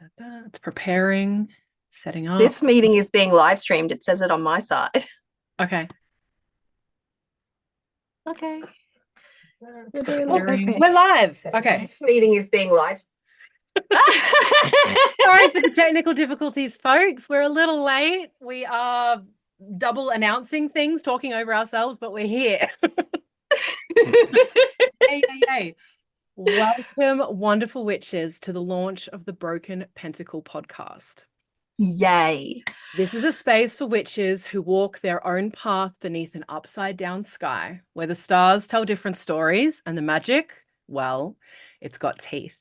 It's preparing, setting up. This meeting is being live streamed. It says it on my side. Okay. Okay. Preparing. Okay. We're live. Okay. This meeting is being live. Sorry for the technical difficulties, folks. We're a little late. We are double announcing things, talking over ourselves, but we're here. Hey, hey, hey. Welcome, wonderful witches, to the launch of the Broken Pentacle podcast. Yay. This is a space for witches who walk their own path beneath an upside down sky, where the stars tell different stories and the magic, well, it's got teeth.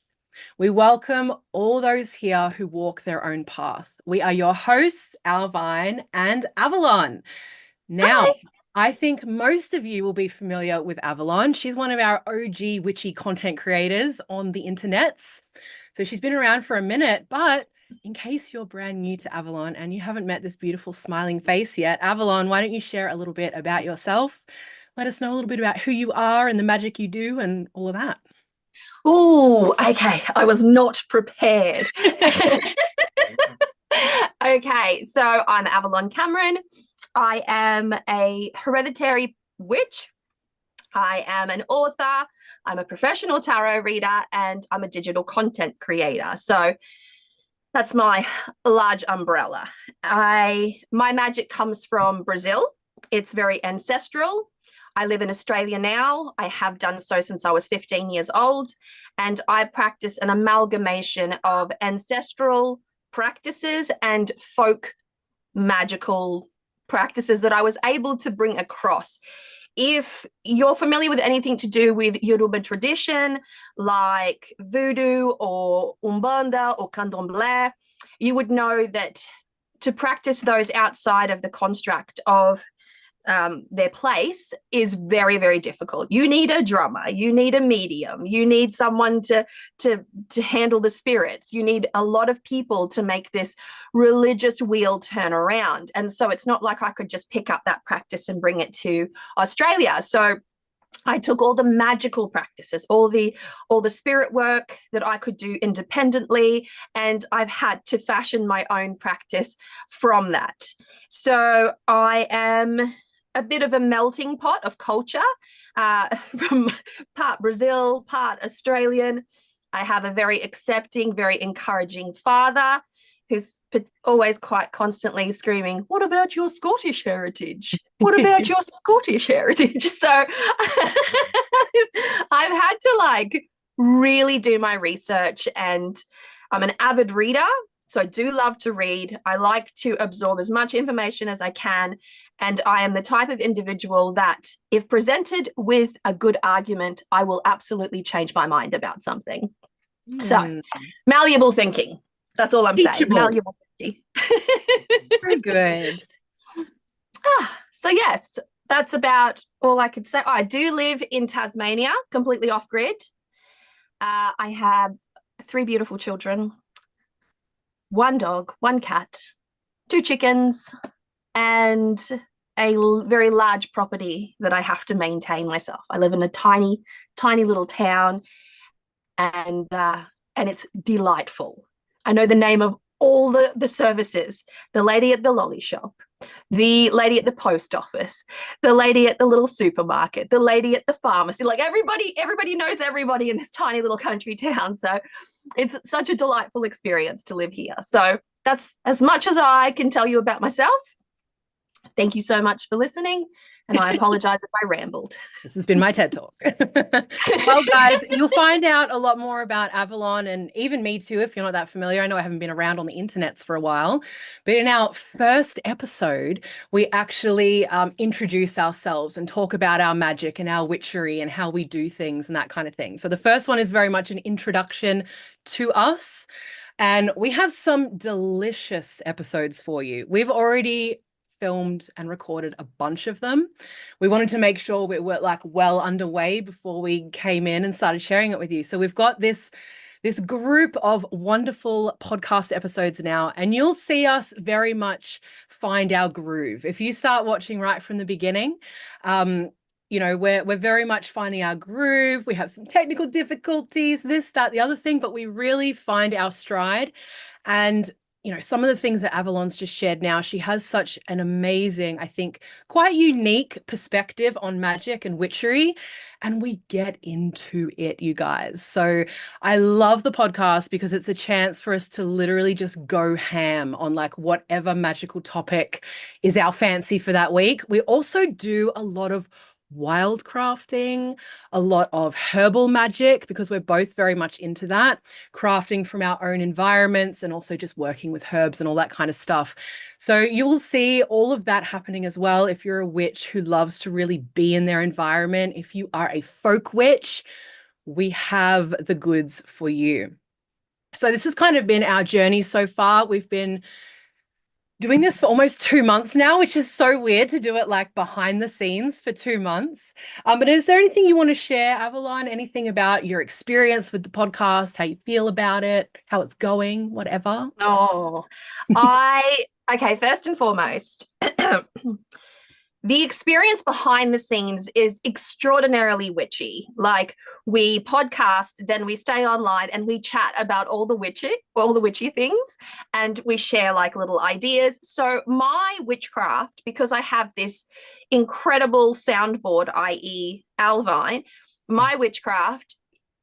We welcome all those here who walk their own path. We are your hosts, Owlvine and Avalon. Now, Hi. I think most of you will be familiar with Avalon. She's one of our OG witchy content creators on the internets. So she's been around for a minute, but in case you're brand new to Avalon and you haven't met this beautiful smiling face yet, Avalon, why don't you share a little bit about yourself? Let us know a little bit about who you are and the magic you do and all of that. Oh, okay. I was not prepared. Okay, so I'm Avalon Cameron. I am a hereditary witch. I am an author. I'm a professional tarot reader, and I'm a digital content creator. So that's my large umbrella. My magic comes from Brazil. It's very ancestral. I live in Australia now. I have done so since I was 15 years old, and I practice an amalgamation of ancestral practices and folk magical practices that I was able to bring across. If you're familiar with anything to do with Yoruba tradition, like voodoo or Umbanda or Candomblé, you would know that to practice those outside of the construct of their place is very, very difficult. You need a drummer, you need a medium, you need someone to handle the spirits, you need a lot of people to make this religious wheel turn around. And so it's not like I could just pick up that practice and bring it to Australia. So I took all the magical practices, all the spirit work that I could do independently, and I've had to fashion my own practice from that. So I am a bit of a melting pot of culture, from part Brazil, part Australian. I have a very accepting, very encouraging father who's always quite constantly screaming, "What about your Scottish heritage? What about your Scottish heritage?" So I've had to really do my research, and I'm an avid reader. So I do love to read. I like to absorb as much information as I can. And I am the type of individual that, if presented with a good argument, I will absolutely change my mind about something. So, malleable thinking. That's all I'm saying. Malleable thinking. Very good. So, yes, that's about all I could say. I do live in Tasmania, completely off grid. I have 3 beautiful children, 1 dog, 1 cat, 2 chickens, and a very large property that I have to maintain myself. I live in a tiny, tiny little town, and it's delightful. I know the name of all the services: the lady at the lolly shop, the lady at the post office, the lady at the little supermarket, the lady at the pharmacy. Like everybody knows everybody in this tiny little country town. So it's such a delightful experience to live here. So that's as much as I can tell you about myself. Thank you so much for listening, and I apologize if I rambled. This has been my TED Talk. Well, guys, you'll find out a lot more about Avalon, and even me too, if you're not that familiar. I know I haven't been around on the internets for a while, but in our first episode, we actually introduce ourselves and talk about our magic and our witchery and how we do things and that kind of thing. So the first one is very much an introduction to us, and we have some delicious episodes for you. We've already filmed and recorded a bunch of them. We wanted to make sure we were well underway before we came in and started sharing it with you. So we've got this group of wonderful podcast episodes now, and you'll see us very much find our groove. If you start watching right from the beginning, we're very much finding our groove. We have some technical difficulties, this, that, the other thing, but we really find our stride. And some of the things that Avalon's just shared now, she has such an amazing, I think, quite unique perspective on magic and witchery. And we get into it, you guys. So I love the podcast because it's a chance for us to literally just go ham on like whatever magical topic is our fancy for that week. We also do a lot of wildcrafting, a lot of herbal magic, because we're both very much into that, crafting from our own environments and also just working with herbs and all that kind of stuff. So you will see all of that happening as well if you're a witch who loves to really be in their environment. If you are a folk witch, we have the goods for you. So this has kind of been our journey so far. We've been doing this for almost 2 months now, which is so weird to do it like behind the scenes for 2 months. But is there anything you want to share, Avalon? Anything about your experience with the podcast, how you feel about it, how it's going, whatever? Oh, okay, first and foremost, the experience behind the scenes is extraordinarily witchy. Like, we podcast, then we stay online and we chat about all the witchy things, and we share like little ideas. So my witchcraft, because I have this incredible soundboard, i.e. Owlvine, my witchcraft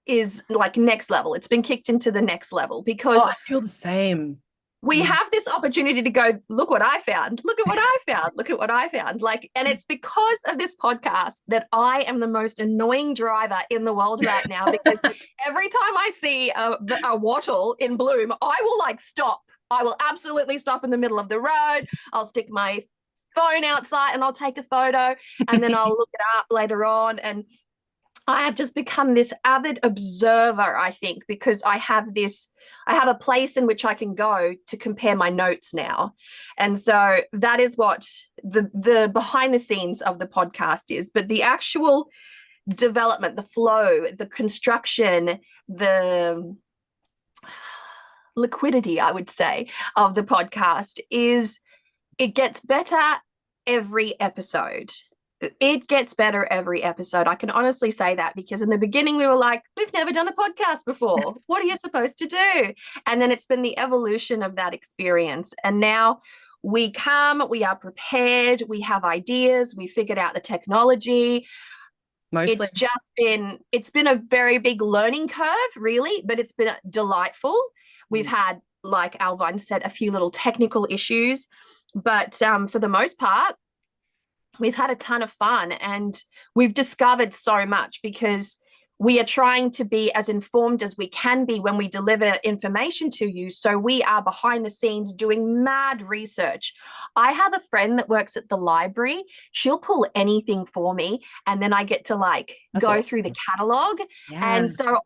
is like next level. It's been kicked into the next level because I feel the same. we have this opportunity to go, look what I found, look at what I found, look at what I found. Like, and it's because of this podcast that I am the most annoying driver in the world right now, because every time I see a wattle in bloom, I will like stop. I will absolutely stop in the middle of the road. I'll stick my phone outside and I'll take a photo, and then I'll look it up later on. And I have just become this avid observer, I think, because I have a place in which I can go to compare my notes now. And so that is what the behind the scenes of the podcast is. But the actual development, the flow, the construction, the liquidity, I would say, of the podcast is, it gets better every episode. It gets better every episode. I can honestly say that, because in the beginning we were like, we've never done a podcast before. What are you supposed to do? And then it's been the evolution of that experience. And now we are prepared, we have ideas, we figured out the technology. Mostly. It's been a very big learning curve, really, but it's been delightful. We've had, like Owlvine said, a few little technical issues, but for the most part, we've had a ton of fun, and we've discovered so much, because we are trying to be as informed as we can be when we deliver information to you. So we are behind the scenes doing mad research. I have a friend that works at the library. She'll pull anything for me, and then I get to like That's go awesome. through the catalog. Yeah. And so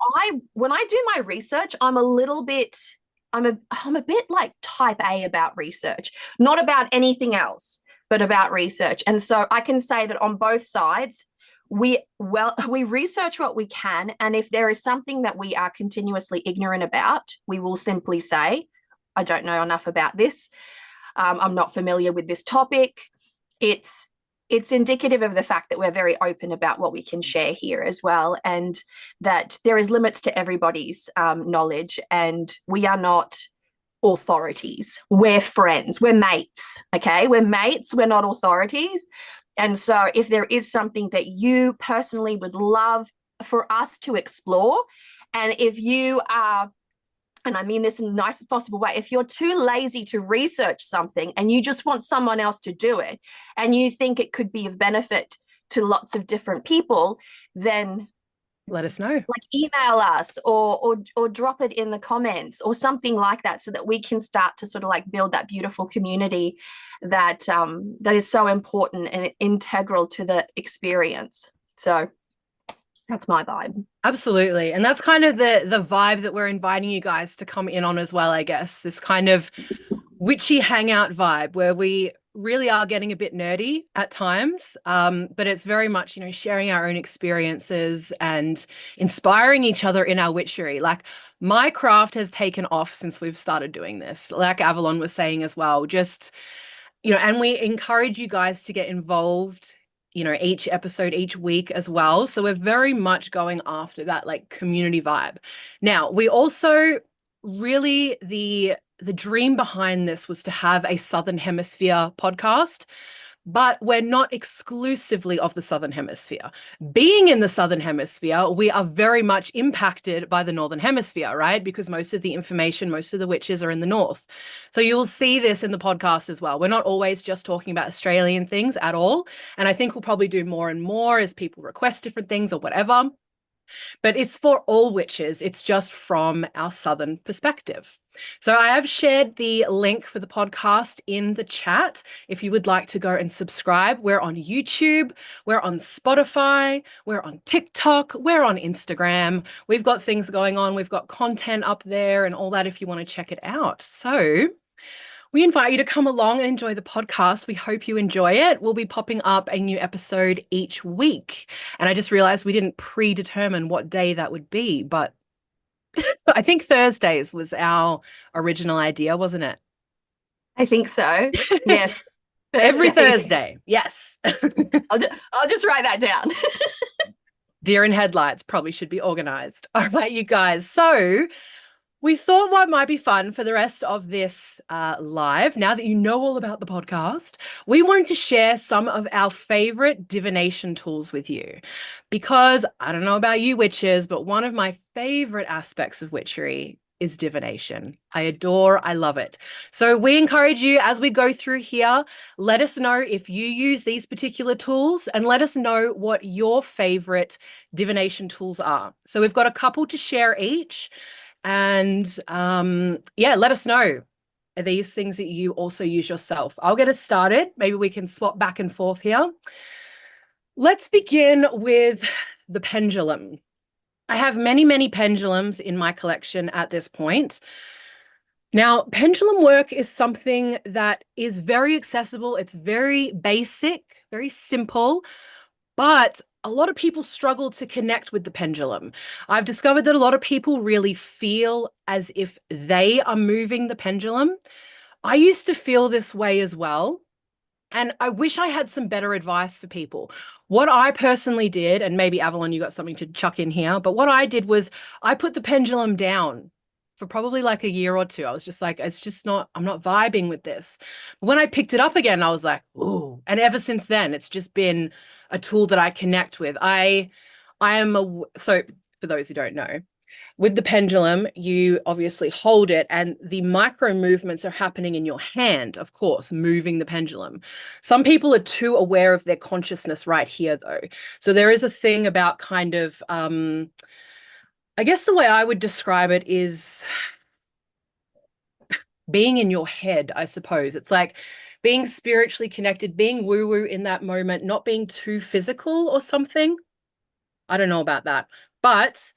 when I do my research, I'm a bit like type A about research, not about anything else, but about research. And so I can say that on both sides, we research what we can. And if there is something that we are continuously ignorant about, we will simply say, I don't know enough about this. I'm not familiar with this topic. It's indicative of the fact that we're very open about what we can share here as well, and that there is limits to everybody's knowledge, and we are not authorities. We're friends, we're mates. Okay, we're mates, we're not authorities. And so if there is something that you personally would love for us to explore, and if you are, and I mean this in the nicest possible way, if you're too lazy to research something and you just want someone else to do it, and you think it could be of benefit to lots of different people, then let us know. Like email us or drop it in the comments or something like that, so that we can start to sort of like build that beautiful community that that is so important and integral to the experience. So that's my vibe. Absolutely. And that's kind of the vibe that we're inviting you guys to come in on as well, I guess. This kind of witchy hangout vibe where we really are getting a bit nerdy at times, but it's very much, sharing our own experiences and inspiring each other in our witchery. Like, my craft has taken off since we've started doing this, like Avalon was saying as well. Just, and we encourage you guys to get involved each episode each week as well. So we're very much going after that like community vibe. Now, we also really the dream behind this was to have a Southern Hemisphere podcast, but we're not exclusively of the Southern Hemisphere. Being in the Southern Hemisphere, we are very much impacted by the Northern Hemisphere, right? Because most of the information, most of the witches are in the North. So you'll see this in the podcast as well. We're not always just talking about Australian things at all. And I think we'll probably do more and more as people request different things or whatever. But it's for all witches. It's just from our Southern perspective. So I have shared the link for the podcast in the chat if you would like to go and subscribe. We're on YouTube, we're on Spotify, we're on TikTok, we're on Instagram. We've got things going on. We've got content up there and all that if you want to check it out. So we invite you to come along and enjoy the podcast. We hope you enjoy it. We'll be popping up a new episode each week. And I just realized we didn't predetermine what day that would be, but I think Thursdays was our original idea, wasn't it? I think so. Yes. Every Thursday. Yes. I'll just write that down. Deer in headlights probably should be organized. All right, you guys. So we thought what might be fun for the rest of this live, now that you know all about the podcast, we wanted to share some of our favorite divination tools with you. Because I don't know about you witches, but one of my favorite aspects of witchery is divination. I love it. So we encourage you as we go through here, let us know if you use these particular tools and let us know what your favorite divination tools are. So we've got a couple to share each. And yeah, let us know. Are these things that you also use yourself? I'll get us started. Maybe we can swap back and forth here. Let's begin with the pendulum. I have many, many pendulums in my collection at this point. Now, pendulum work is something that is very accessible. It's very basic, very simple, but a lot of people struggle to connect with the pendulum. I've discovered that a lot of people really feel as if they are moving the pendulum. I used to feel this way as well. And I wish I had some better advice for people. What I personally did, and maybe Avalon, you got something to chuck in here, but what I did was I put the pendulum down for probably like a year or two. I was just like, it's just not, I'm not vibing with this. When I picked it up again, I was like, ooh. And ever since then, it's just been a tool that I connect with. So for those who don't know, with the pendulum, you obviously hold it and the micro movements are happening in your hand, of course, moving the pendulum. Some people are too aware of their consciousness right here, though. So there is a thing about kind of, I guess the way I would describe it is being in your head, I suppose. It's like being spiritually connected, being woo-woo in that moment, not being too physical or something. I don't know about that. But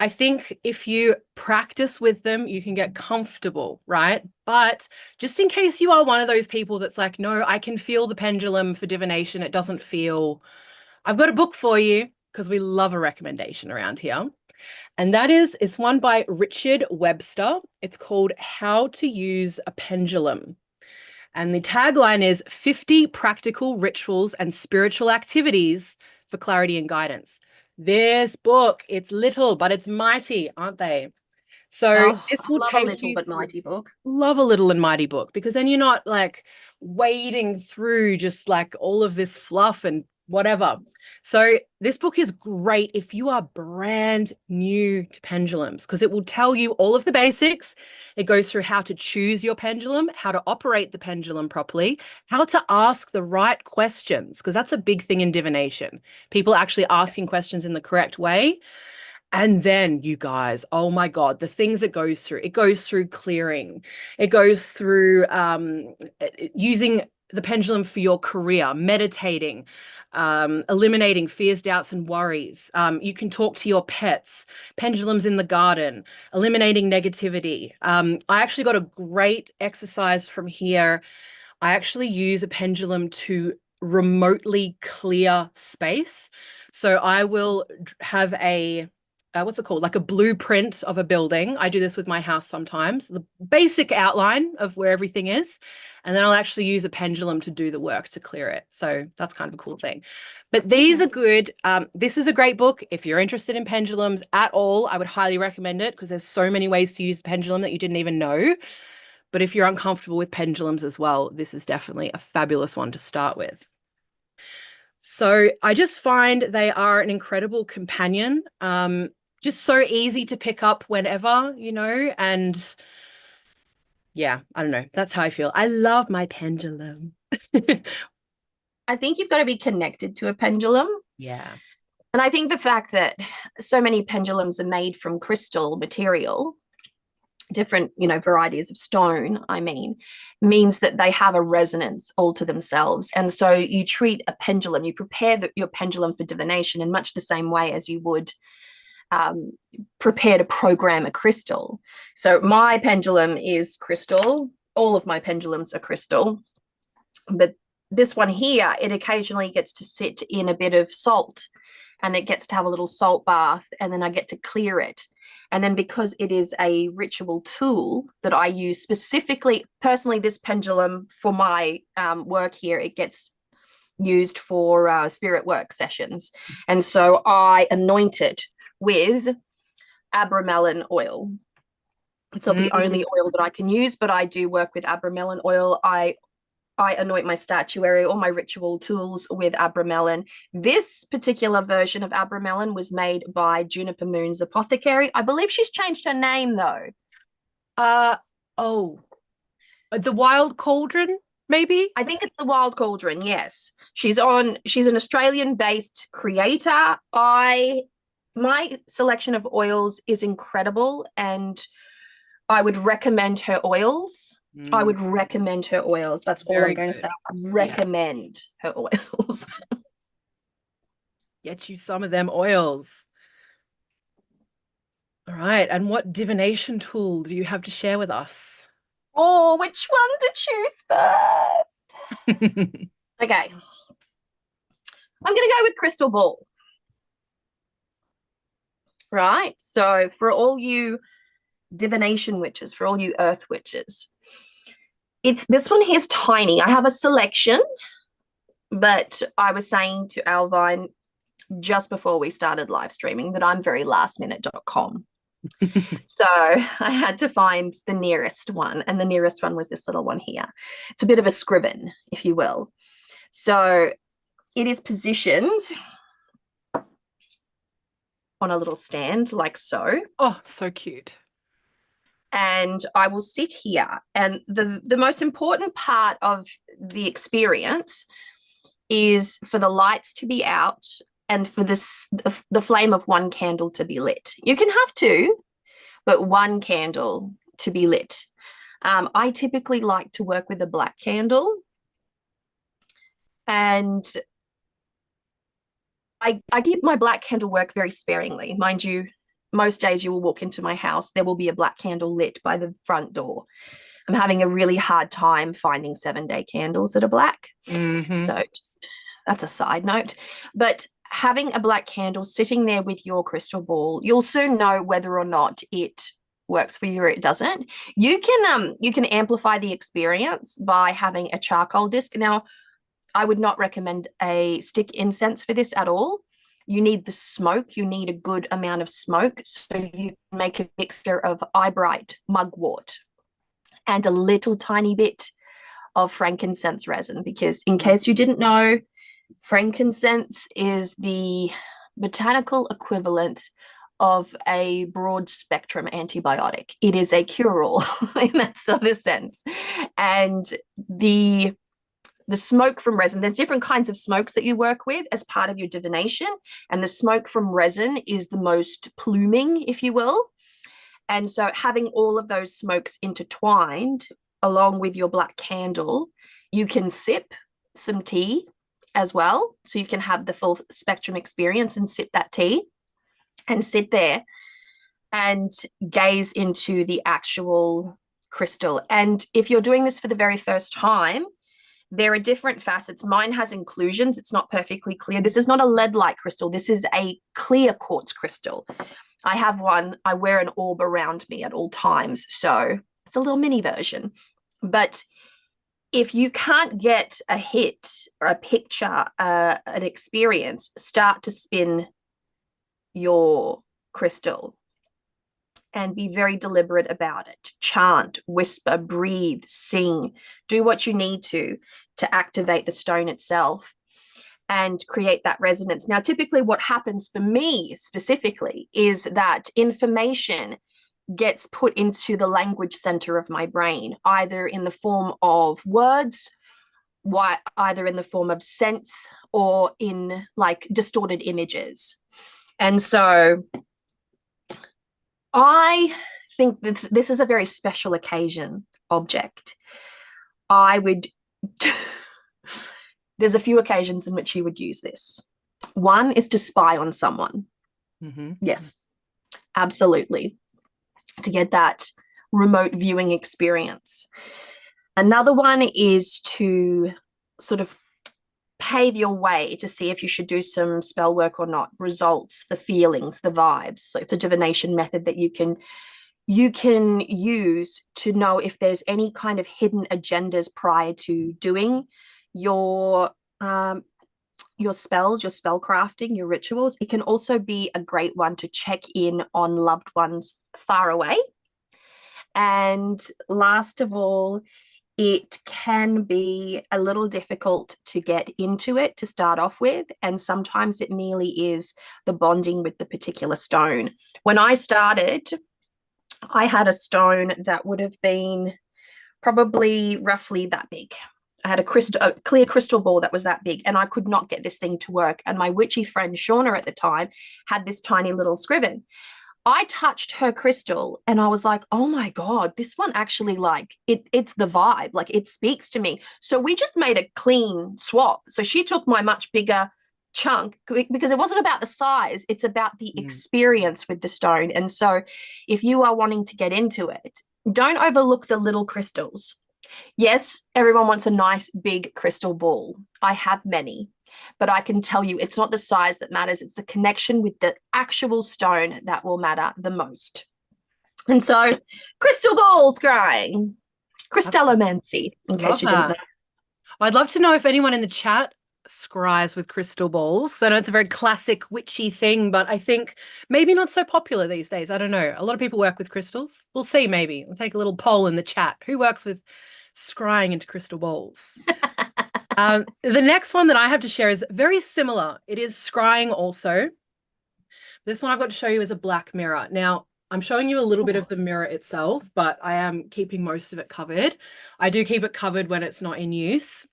I think if you practice with them, you can get comfortable, right? But just in case you are one of those people that's like, no, I can feel the pendulum for divination. It doesn't feel, I've got a book for you because we love a recommendation around here. And it's one by Richard Webster. It's called How to Use a Pendulum. And the tagline is 50 practical rituals and spiritual activities for clarity and guidance. This book, it's little, but it's mighty, aren't they? So this will love take a little but mighty book. Love a little and mighty book, because then you're not like wading through just like all of this fluff and whatever. So this book is great if you are brand new to pendulums, because it will tell you all of the basics. It goes through how to choose your pendulum, how to operate the pendulum properly, how to ask the right questions, because that's a big thing in divination. People actually asking questions in the correct way. And then you guys, oh my God, the things it goes through clearing. It goes through using the pendulum for your career, meditating, eliminating fears, doubts, and worries. You can talk to your pets, pendulums in the garden, eliminating negativity. I actually got a great exercise from here. I actually use a pendulum to remotely clear space. So I will have what's it called? Like a blueprint of a building. I do this with my house sometimes, the basic outline of where everything is. And then I'll actually use a pendulum to do the work to clear it. So that's kind of a cool thing. But these are good. This is a great book. If you're interested in pendulums at all, I would highly recommend it because there's so many ways to use a pendulum that you didn't even know. But if you're uncomfortable with pendulums as well, this is definitely a fabulous one to start with. So I just find they are an incredible companion. Just so easy to pick up whenever, and yeah, I don't know. That's how I feel. I love my pendulum. I think you've got to be connected to a pendulum. Yeah. And I think the fact that so many pendulums are made from crystal material, different, varieties of stone, means that they have a resonance all to themselves. And so you treat a pendulum, you prepare your pendulum for divination in much the same way as you would prepare to program a crystal. So my pendulum is crystal. All of my pendulums are crystal. But this one here, it occasionally gets to sit in a bit of salt, and it gets to have a little salt bath, and then I get to clear it. And then because it is a ritual tool that I use specifically, personally, this pendulum for my work here, it gets used for spirit work sessions. And so I anoint it with abramelin oil. It's not the only oil that I can use, but I do work with abramelin oil. I anoint my statuary or my ritual tools with abramelin. This particular version of abramelin was made by Juniper Moon's apothecary. I believe she's changed her name though. The Wild Cauldron, maybe? I think it's the Wild Cauldron, yes. She's an Australian-based creator. My selection of oils is incredible, and I would recommend her oils. I would recommend her oils. That's all I'm going to say. I recommend her oils. Get you some of them oils. All right. And what divination tool do you have to share with us? Oh, which one to choose first? Okay. I'm going to go with Crystal Ball. Right. So for all you divination witches, for all you earth witches, this one here is tiny. I have a selection, but I was saying to Owlvine just before we started live streaming that I'm very lastminute.com. So I had to find the nearest one, and the nearest one was this little one here. It's a bit of a scriven, if you will. So it is positioned on a little stand like so. Oh, so cute. And I will sit here, and the most important part of the experience is for the lights to be out and for the flame of one candle to be lit. You can have two, but one candle to be lit. I typically like to work with a black candle, and I keep my black candle work very sparingly. Mind you, most days you will walk into my house, there will be a black candle lit by the front door. I'm having a really hard time finding 7-day candles that are black. So just that's a side note. But having a black candle sitting there with your crystal ball, you'll soon know whether or not it works for you or it doesn't. You can amplify the experience by having a charcoal disc. Now, I would not recommend a stick incense for this at all. You need the smoke. You need a good amount of smoke. So you make a mixture of eyebright, mugwort, and a little tiny bit of frankincense resin, because in case you didn't know, frankincense is the botanical equivalent of a broad spectrum antibiotic. It is a cure-all in that sort of sense. And the smoke from resin, there's different kinds of smokes that you work with as part of your divination, and the smoke from resin is the most pluming, if you will. And so having all of those smokes intertwined along with your black candle, you can sip some tea as well. So you can have the full spectrum experience and sip that tea and sit there and gaze into the actual crystal. And if you're doing this for the very first time, there are different facets. Mine has inclusions. It's not perfectly clear. This is not a lead-like crystal. This is a clear quartz crystal. I have one. I wear an orb around me at all times. So it's a little mini version. But if you can't get a hit or a picture, an experience, start to spin your crystal and be very deliberate about it. Chant, whisper, breathe, sing, do what you need to activate the stone itself and create that resonance. Now, typically what happens for me specifically is that information gets put into the language center of my brain, either in the form of words, either in the form of sense, or in like distorted images. And so I think this is a very special occasion object. I would, there's a few occasions in which you would use this. One is to spy on someone. Mm-hmm. Yes, absolutely. To get that remote viewing experience. Another one is to sort of pave your way to see if you should do some spell work or not. Results, the feelings, the vibes. So it's a divination method that you can use to know if there's any kind of hidden agendas prior to doing your spells, your spell crafting, your rituals. It can also be a great one to check in on loved ones far away. And last of all, it can be a little difficult to get into it to start off with. And sometimes it merely is the bonding with the particular stone. When I started, I had a stone that would have been probably roughly that big. I had a clear crystal ball that was that big, and I could not get this thing to work. And my witchy friend Shauna at the time had this tiny little scriven. I touched her crystal and I was like, oh my God, this one actually like it's the vibe, like it speaks to me. So we just made a clean swap. So she took my much bigger chunk because it wasn't about the size, it's about the experience with the stone. And so if you are wanting to get into it, don't overlook the little crystals. Yes, everyone wants a nice big crystal ball. I have many, but I can tell you it's not the size that matters. It's the connection with the actual stone that will matter the most. And so crystal ball scrying, crystallomancy, in case you didn't know. I'd love to know if anyone in the chat scries with crystal balls. So I know it's a very classic witchy thing, but I think maybe not so popular these days. I don't know. A lot of people work with crystals. We'll see, maybe. We'll take a little poll in the chat. Who works with scrying into crystal balls? The next one that I have to share is very similar. It is scrying also. This one I've got to show you is a black mirror. Now, I'm showing you a little bit of the mirror itself, but I am keeping most of it covered. I do keep it covered when it's not in use.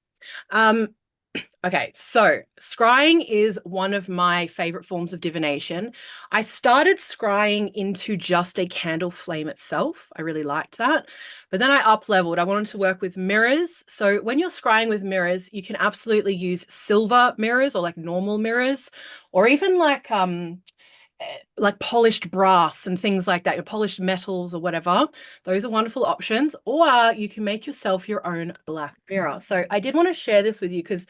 Okay, so scrying is one of my favorite forms of divination. I started scrying into just a candle flame itself. I really liked that. But then I up-leveled. I wanted to work with mirrors. So when you're scrying with mirrors, you can absolutely use silver mirrors or like normal mirrors, or even like polished brass and things like that, your polished metals or whatever. Those are wonderful options. Or you can make yourself your own black mirror. So I did want to share this with you because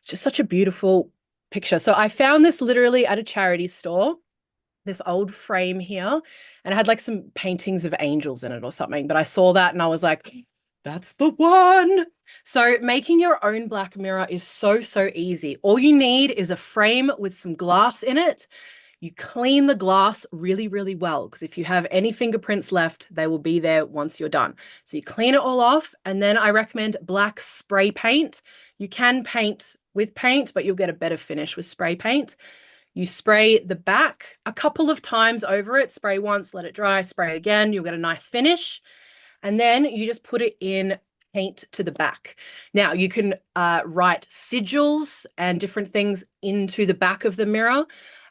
it's just such a beautiful picture. So I found this literally at a charity store, this old frame here, and it had like some paintings of angels in it or something. But I saw that and I was like, that's the one. So making your own black mirror is so, so easy. All you need is a frame with some glass in it. You clean the glass really, really well, because if you have any fingerprints left, they will be there once you're done. So you clean it all off, and then I recommend black spray paint. You can paint with paint, but you'll get a better finish with spray paint. You spray the back a couple of times over it. Spray once, let it dry, spray again. You'll get a nice finish. And then you just put it in paint to the back. Now, you can write sigils and different things into the back of the mirror.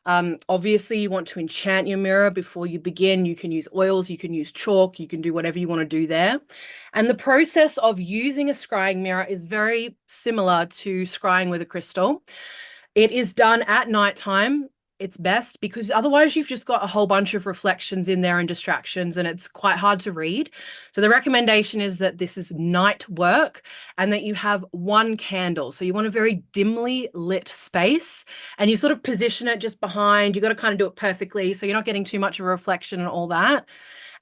Obviously, you want to enchant your mirror before you begin. You can use oils, you can use chalk, you can do whatever you want to do there. And the process of using a scrying mirror is very similar to scrying with a crystal. It is done at nighttime. it's best, because otherwise you've just got a whole bunch of reflections in there and distractions, and it's quite hard to read. So the recommendation is that this is night work and that you have one candle. So you want a very dimly lit space, and you sort of position it just behind. You got to kind of do it perfectly so you're not getting too much of a reflection and all that.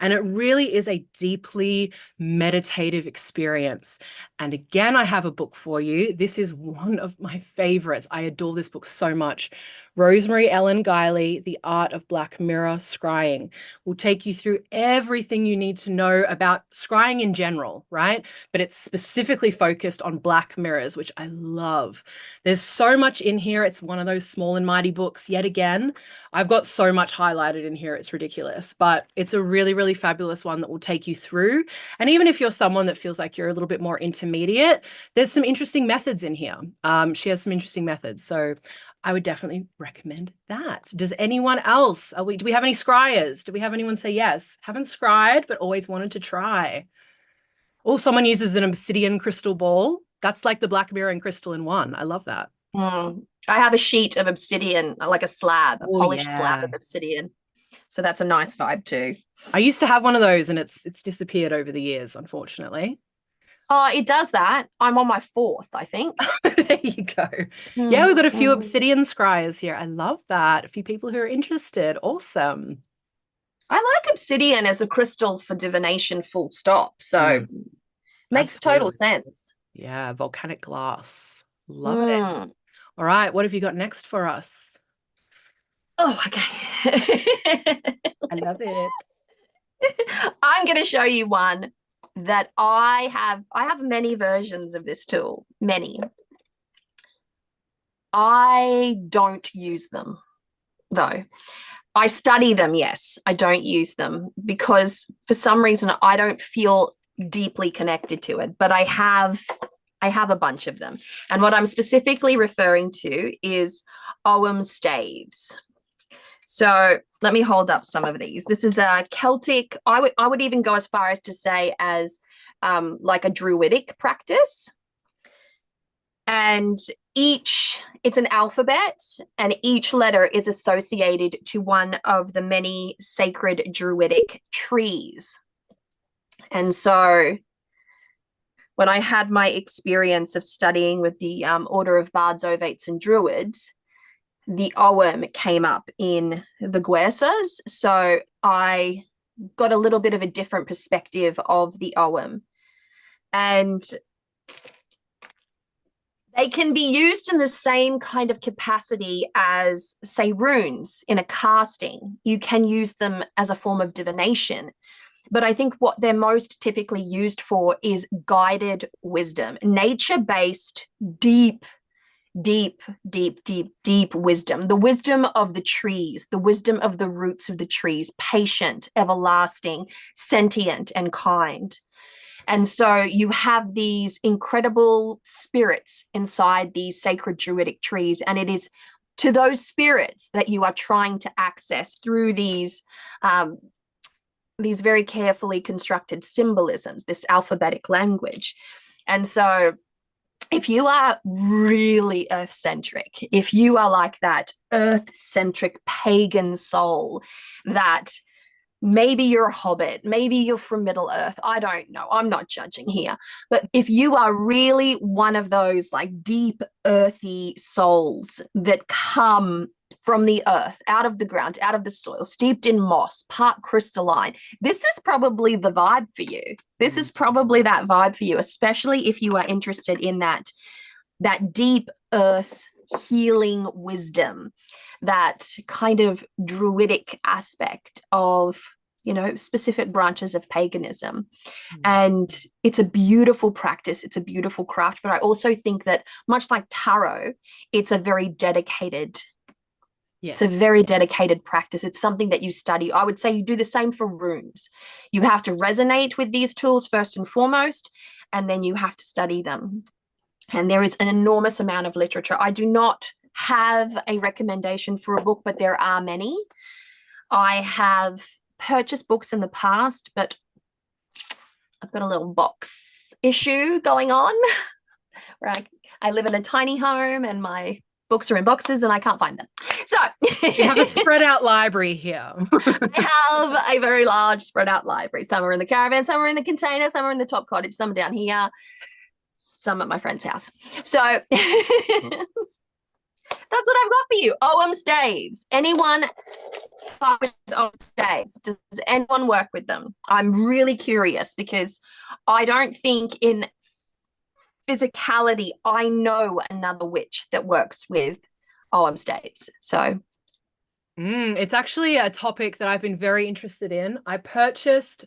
And it really is a deeply meditative experience. And again, I have a book for you. This is one of my favorites. I adore this book so much. Rosemary Ellen Guiley, The Art of Black Mirror Scrying, will take you through everything you need to know about scrying in general, right? But it's specifically focused on black mirrors, which I love. There's so much in here. It's one of those small and mighty books. Yet again, I've got so much highlighted in here. It's ridiculous, but it's a really, really fabulous one that will take you through. And even if you're someone that feels like you're a little bit more intermediate, there's some interesting methods in here. She has some interesting methods. So I would definitely recommend that. Does anyone else, do we have any scryers? Do we have anyone say yes? Haven't scryed, but always wanted to try. Oh, someone uses an obsidian crystal ball. That's like the black mirror and crystal in one. I love that. I have a sheet of obsidian, like a slab, a polished slab of obsidian. So that's a nice vibe too. I used to have one of those, and it's disappeared over the years, unfortunately. Oh, it does that. I'm on my 4th, I think. There you go. Yeah, we've got a few obsidian scryers here. I love that. A few people who are interested. Awesome. I like obsidian as a crystal for divination, full stop. So makes total sense. Yeah, volcanic glass. Love it. All right, what have you got next for us? Oh, okay. I love it. I'm going to show you one that I have many versions of this tool, many. I don't use them, though. I study them, yes. I don't use them because for some reason I don't feel deeply connected to it, but I have a bunch of them. And what I'm specifically referring to is Ogham staves. So let me hold up some of these. This is a Celtic, I would even go as far as to say as like a druidic practice. And it's an alphabet, and each letter is associated to one of the many sacred druidic trees. And so when I had my experience of studying with the Order of Bards, Ovates, and Druids, the Ogham came up in the Guersas. So I got a little bit of a different perspective of the Ogham. And they can be used in the same kind of capacity as, say, runes in a casting. You can use them as a form of divination. But I think what they're most typically used for is guided wisdom, nature-based, deep wisdom, the wisdom of the trees, the wisdom of the roots of the trees, patient, everlasting, sentient, and kind. And so you have these incredible spirits inside these sacred druidic trees, and it is to those spirits that you are trying to access through these very carefully constructed symbolisms, this alphabetic language. And so if you are really earth-centric, if you are like that earth-centric pagan soul that maybe you're a hobbit, maybe you're from Middle Earth, I don't know, I'm not judging here. But if you are really one of those like deep earthy souls that come from the earth, out of the ground, out of the soil, steeped in moss, part crystalline, this is probably the vibe for you. This is probably that vibe for you, especially if you are interested in that deep earth healing wisdom, that kind of druidic aspect of, you know, specific branches of paganism. And it's a beautiful practice. It's a beautiful craft. But I also think that much like tarot, it's a very dedicated It's a very dedicated practice. It's something that you study. I would say you do the same for runes. You have to resonate with these tools first and foremost, and then you have to study them. And there is an enormous amount of literature. I do not have a recommendation for a book, but there are many. I have purchased books in the past, but I've got a little box issue going on where I live in a tiny home and my books are in boxes and I can't find them. So We have a spread out library here. I have a very large spread out library. Some are in the caravan, some are in the container, some are in the top cottage, some are down here, some at my friend's house. So that's what I've got for you. Ogham staves. Anyone fuck with Ogham staves? Does anyone work with them? I'm really curious because I don't think in physicality I know another witch that works with Ogham staves. So it's actually a topic that I've been very interested in. I purchased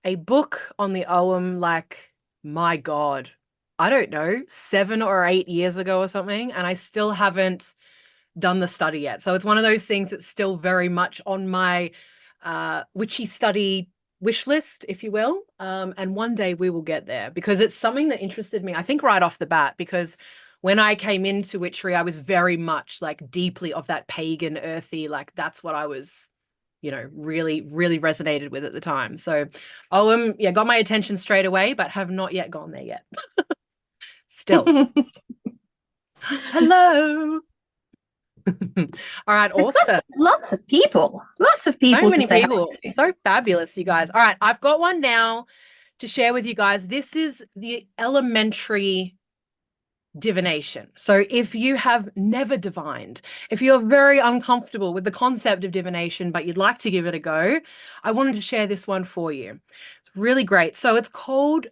a book on the Ogham, like, my God, I don't know, 7 or 8 years ago or something, and I still haven't done the study yet. So it's one of those things that's still very much on my witchy study wish list, if you will. And one day we will get there because it's something that interested me, I think, right off the bat, because when I came into witchery, I was very much like deeply of that pagan, earthy, like that's what I was, really, really resonated with at the time. So, yeah, got my attention straight away, but have not yet gone there yet. Still. Hello. All right, awesome. Lots of people. Lots of people. So many to say people. So fabulous, you guys. All right, I've got one now to share with you guys. This is the elementary divination. So if you have never divined, if you're very uncomfortable with the concept of divination, but you'd like to give it a go, I wanted to share this one for you. It's really great. So it's called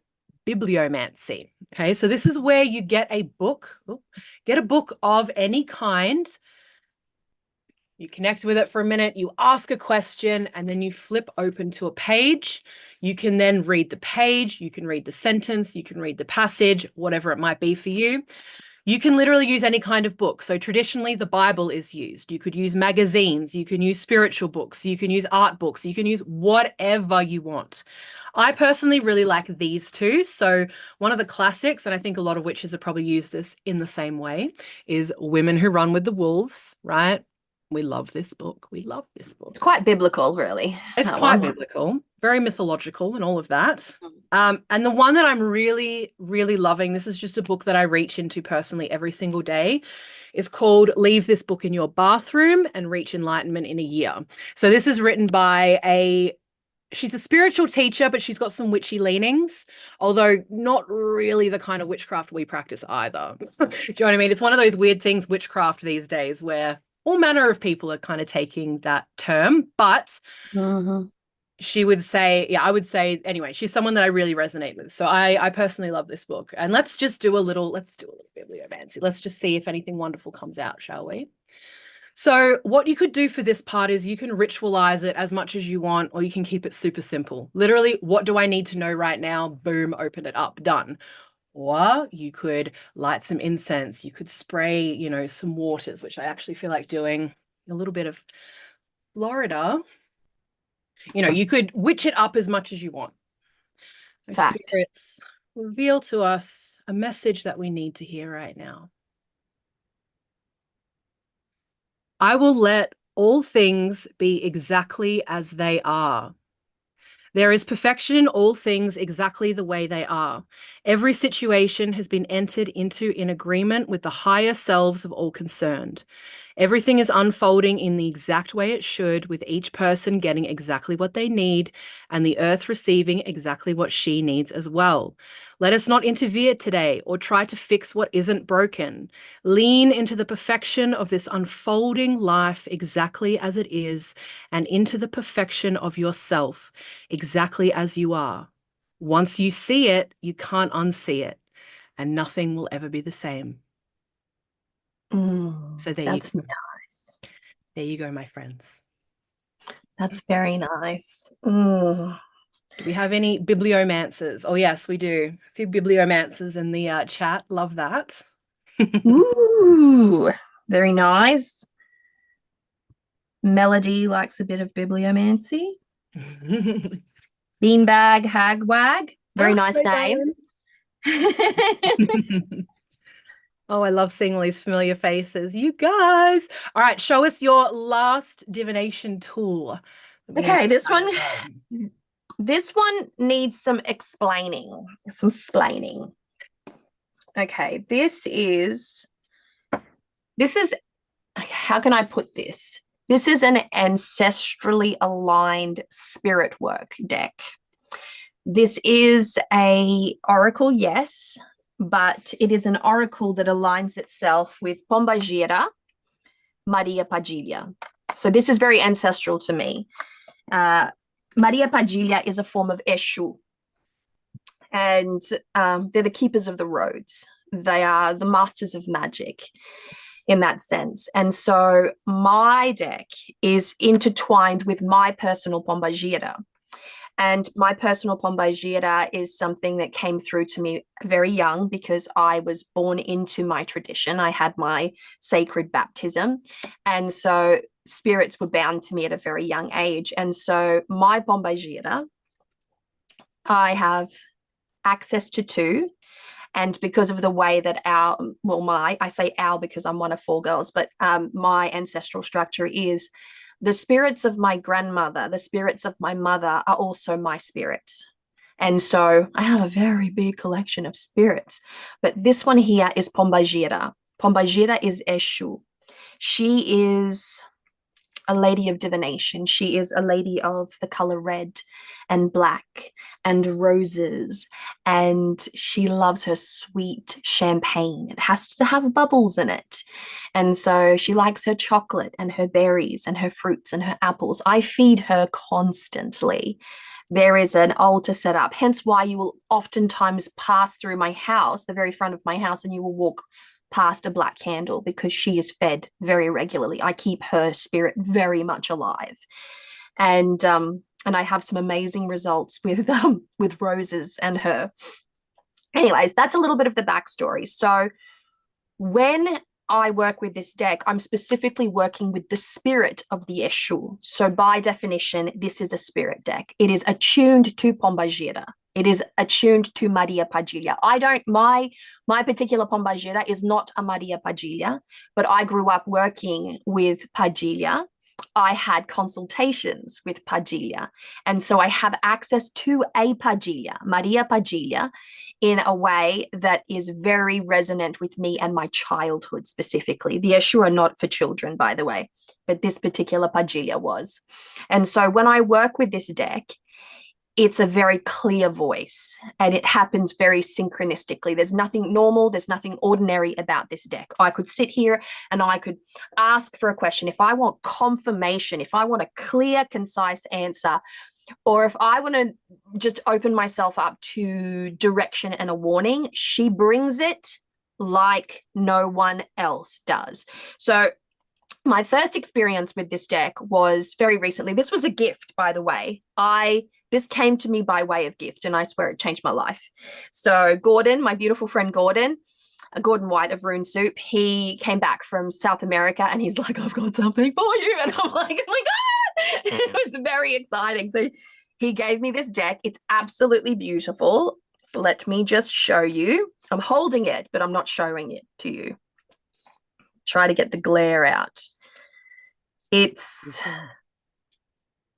Bibliomancy. Okay, so this is where you get a book, get a book of any kind. You connect with it for a minute, you ask a question, and then you flip open to a page. You can then read the page, you can read the sentence, you can read the passage, whatever it might be for you. You can literally use any kind of book. So traditionally, the Bible is used. You could use magazines, you can use spiritual books, you can use art books, you can use whatever you want. I personally really like these two. So one of the classics, and I think a lot of witches have probably used this in the same way, is Women Who Run with the Wolves, right? We love this book. We love this book. It's quite biblical, really. It's quite biblical, very mythological and all of that. And the one that I'm really, really loving, this is just a book that I reach into personally every single day, is called Leave This Book in Your Bathroom and Reach Enlightenment in a Year. So this is written by she's a spiritual teacher, but she's got some witchy leanings, although not really the kind of witchcraft we practice either. Do you know what I mean? It's one of those weird things, witchcraft these days, where all manner of people are kind of taking that term, but she would say, yeah, I would say, anyway, she's someone that I really resonate with. So I personally love this book. And let's do a little bibliomancy. Let's just see if anything wonderful comes out, shall we? So what you could do for this part is you can ritualize it as much as you want, or you can keep it super simple. Literally, what do I need to know right now? Boom, open it up, done. Or you could light some incense. You could spray, some waters, which I actually feel like doing a little bit of Florida. You could witch it up as much as you want. Fact. Spirits, reveal to us a message that we need to hear right now. I will let all things be exactly as they are. There is perfection in all things exactly the way they are. Every situation has been entered into in agreement with the higher selves of all concerned. Everything is unfolding in the exact way it should, with each person getting exactly what they need and the earth receiving exactly what she needs as well. Let us not interfere today or try to fix what isn't broken. Lean into the perfection of this unfolding life exactly as it is, and into the perfection of yourself exactly as you are. Once you see it, you can't unsee it, and nothing will ever be the same. So that's nice. There you go, my friends. That's very nice. Do we have any bibliomancers? Oh, yes, we do. A few bibliomancers in the chat. Love that. Ooh, very nice. Melody likes a bit of bibliomancy. Beanbag Hagwag. Very nice name. Oh, I love seeing all these familiar faces. You guys. All right, show us your last divination tool. Okay, this one needs some explaining, some splaining. Okay, this is how can I put this? This is an ancestrally aligned spirit work deck. This is a oracle, yes, but it is an oracle that aligns itself with Pombagira, Maria Padilha. So this is very ancestral to me. Maria Padilha is a form of Eshu, and they're the keepers of the roads. They are the masters of magic in that sense. And so my deck is intertwined with my personal Pombagira. And my personal Pombagira is something that came through to me very young because I was born into my tradition. I had my sacred baptism. And so spirits were bound to me at a very young age. And so my Pombagira, I have access to two. And because of the way that I say our because I'm one of four girls, but my ancestral structure is the spirits of my grandmother, the spirits of my mother are also my spirits. And so I have a very big collection of spirits. But this one here is Pombagira. Pombagira is Eshu. She is a lady of divination. She is a lady of the color red and black and roses, and she loves her sweet champagne. It has to have bubbles in it. And so she likes her chocolate and her berries and her fruits and her apples. I feed her constantly. There is an altar set up, hence why you will oftentimes pass through my house, the very front of my house, and you will walk past a black candle because she is fed very regularly. I keep her spirit very much alive. And I have some amazing results with roses and her. Anyways, that's a little bit of the backstory. So when I work with this deck, I'm specifically working with the spirit of the Eshu. So by definition, this is a spirit deck. It is attuned to Pombagira. It is attuned to Maria Padilha. My particular Pombagira is not a Maria Padilha, but I grew up working with Padilha. I had consultations with Padilha. And so I have access to a Padilha, Maria Padilha, in a way that is very resonant with me and my childhood specifically. The Eshu are not for children, by the way, but this particular Padilha was. And so when I work with this deck, it's a very clear voice and it happens very synchronistically. There's nothing normal, there's nothing ordinary about this deck. I could sit here and I could ask for a question. If I want confirmation, if I want a clear, concise answer, or if I want to just open myself up to direction and a warning, she brings it like no one else does. So my first experience with this deck was very recently. This was a gift, by the way. This came to me by way of gift, and I swear it changed my life. So Gordon, my beautiful friend Gordon White of Rune Soup, he came back from South America and he's like, I've got something for you. And I'm like, oh my God, it was very exciting. So he gave me this deck. It's absolutely beautiful. Let me just show you. I'm holding it, but I'm not showing it to you. Try to get the glare out. It's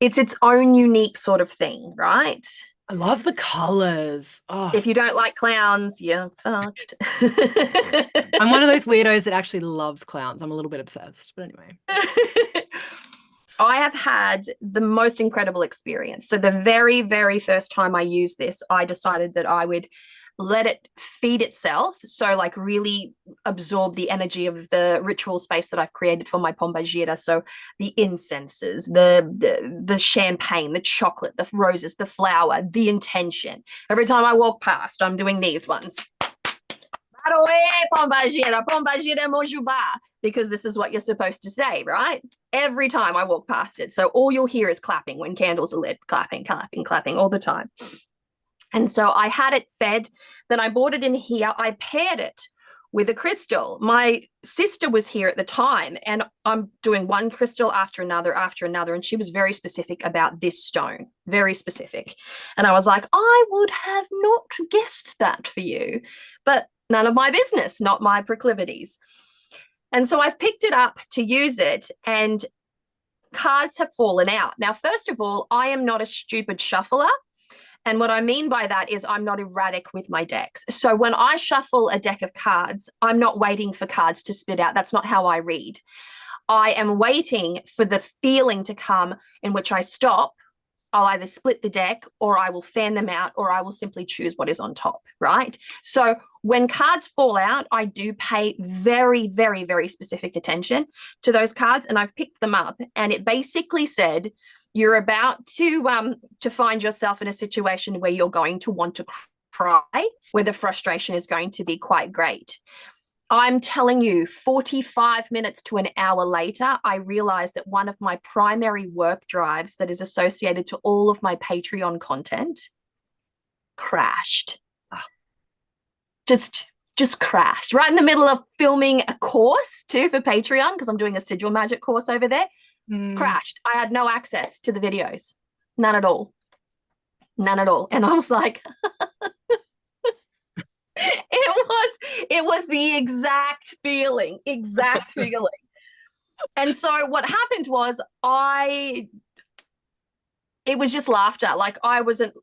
its own unique sort of thing, right? I love the colors. Oh. If you don't like clowns, you're fucked. I'm one of those weirdos that actually loves clowns. I'm a little bit obsessed, but anyway. I have had the most incredible experience. So the very, very first time I used this, I decided that I would let it feed itself. So like really absorb the energy of the ritual space that I've created for my Pombagira. So the incenses, the champagne, the chocolate, the roses, the flower, the intention. Every time I walk past, I'm doing these ones. Pombagira, Pombagira Mojuba, because this is what you're supposed to say, right? Every time I walk past it. So all you'll hear is clapping when candles are lit, clapping, clapping, clapping all the time. And so I had it fed, then I brought it in here. I paired it with a crystal. My sister was here at the time and I'm doing one crystal after another. And she was very specific about this stone, very specific. And I was like, I would have not guessed that for you, but none of my business, not my proclivities. And so I've picked it up to use it and cards have fallen out. Now, first of all, I am not a stupid shuffler. And what I mean by that is I'm not erratic with my decks. So when I shuffle a deck of cards, I'm not waiting for cards to spit out. That's not how I read. I am waiting for the feeling to come in which I stop. I'll either split the deck or I will fan them out or I will simply choose what is on top, right? So when cards fall out, I do pay very, very, very specific attention to those cards, and I've picked them up, and it basically said, you're about to find yourself in a situation where you're going to want to cry, where the frustration is going to be quite great. I'm telling you, 45 minutes to an hour later, I realized that one of my primary work drives that is associated to all of my Patreon content crashed. Just crashed right in the middle of filming a course too for Patreon, because I'm doing a sigil magic course over there. Crashed. I had no access to the videos. None at all. None at all. And I was like, it was the exact feeling. And so what happened was it was just laughter. Like I wasn't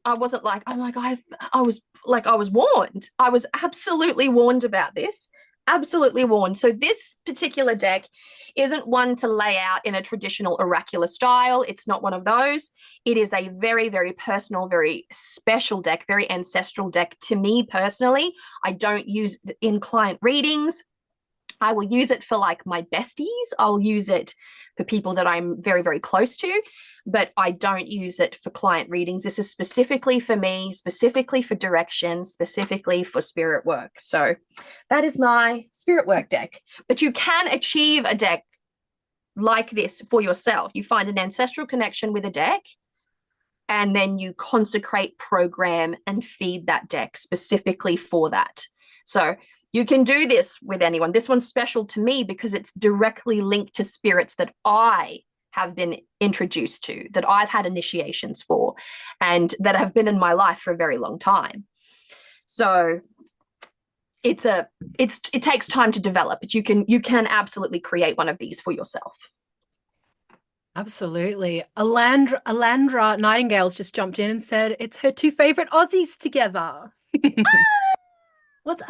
like, I was warned. I was absolutely warned about this. Absolutely warned. So this particular deck isn't one to lay out in a traditional oracular style. It's not one of those. It is a very, very personal, very special deck, very ancestral deck to me personally. I don't use it in client readings. I will use it for like my besties. I'll use it for people that I'm very, very close to, but I don't use it for client readings. This is specifically for me, specifically for direction, specifically for spirit work. So that is my spirit work deck. But you can achieve a deck like this for yourself. You find an ancestral connection with a deck, and then you consecrate, program, and feed that deck specifically for that. So you can do this with anyone. This one's special to me because it's directly linked to spirits that I have been introduced to, that I've had initiations for, and that have been in my life for a very long time. So it takes time to develop, but you can absolutely create one of these for yourself. Absolutely. Alandra Nightingale's just jumped in and said it's her two favorite Aussies together. What's up?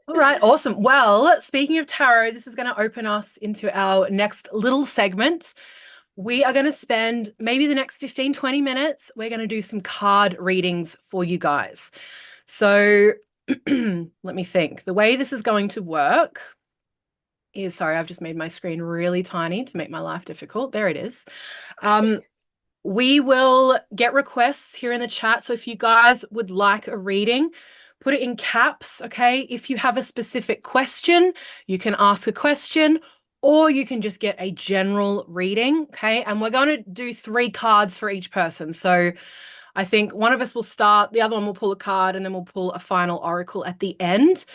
All right, awesome. Well, speaking of tarot, this is going to open us into our next little segment. We are going to spend maybe the next 15, 20 minutes. We're going to do some card readings for you guys. So let me think. The way this is going to work is, sorry, I've just made my screen really tiny to make my life difficult. There it is. We will get requests here in the chat. So if you guys would like a reading, put it in caps, okay? If you have a specific question, you can ask a question, or you can just get a general reading, okay? And we're going to do 3 cards for each person. So I think one of us will start, the other one will pull a card, and then we'll pull a final oracle at the end.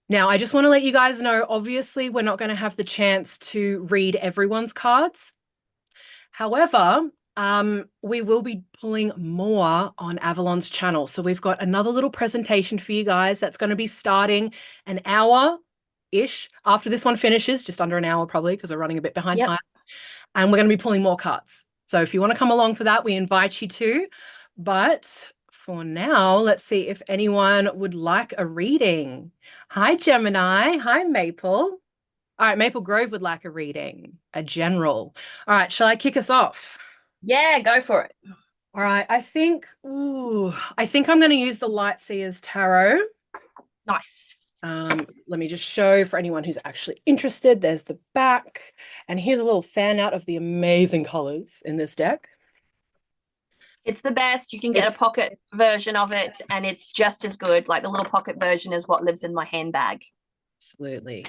Now, I just want to let you guys know, obviously, we're not going to have the chance to read everyone's cards. However, we will be pulling more on Avalon's channel. So we've got another little presentation for you guys that's going to be starting an hour-ish after this one finishes, just under an hour probably, because we're running a bit behind time. And we're going to be pulling more cards. So if you want to come along for that, we invite you to. But for now, let's see if anyone would like a reading. Hi, Gemini. Hi, Maple. All right, Maple Grove would like a reading, a general. All right, shall I kick us off? Yeah, go for it. All right, I think I'm going to use the Light Seers Tarot. Nice. Let me just show for anyone who's actually interested. There's the back, and here's a little fan out of the amazing colors in this deck. It's the best. You can get a pocket version of it, and it's just as good. Like the little pocket version is what lives in my handbag. Absolutely.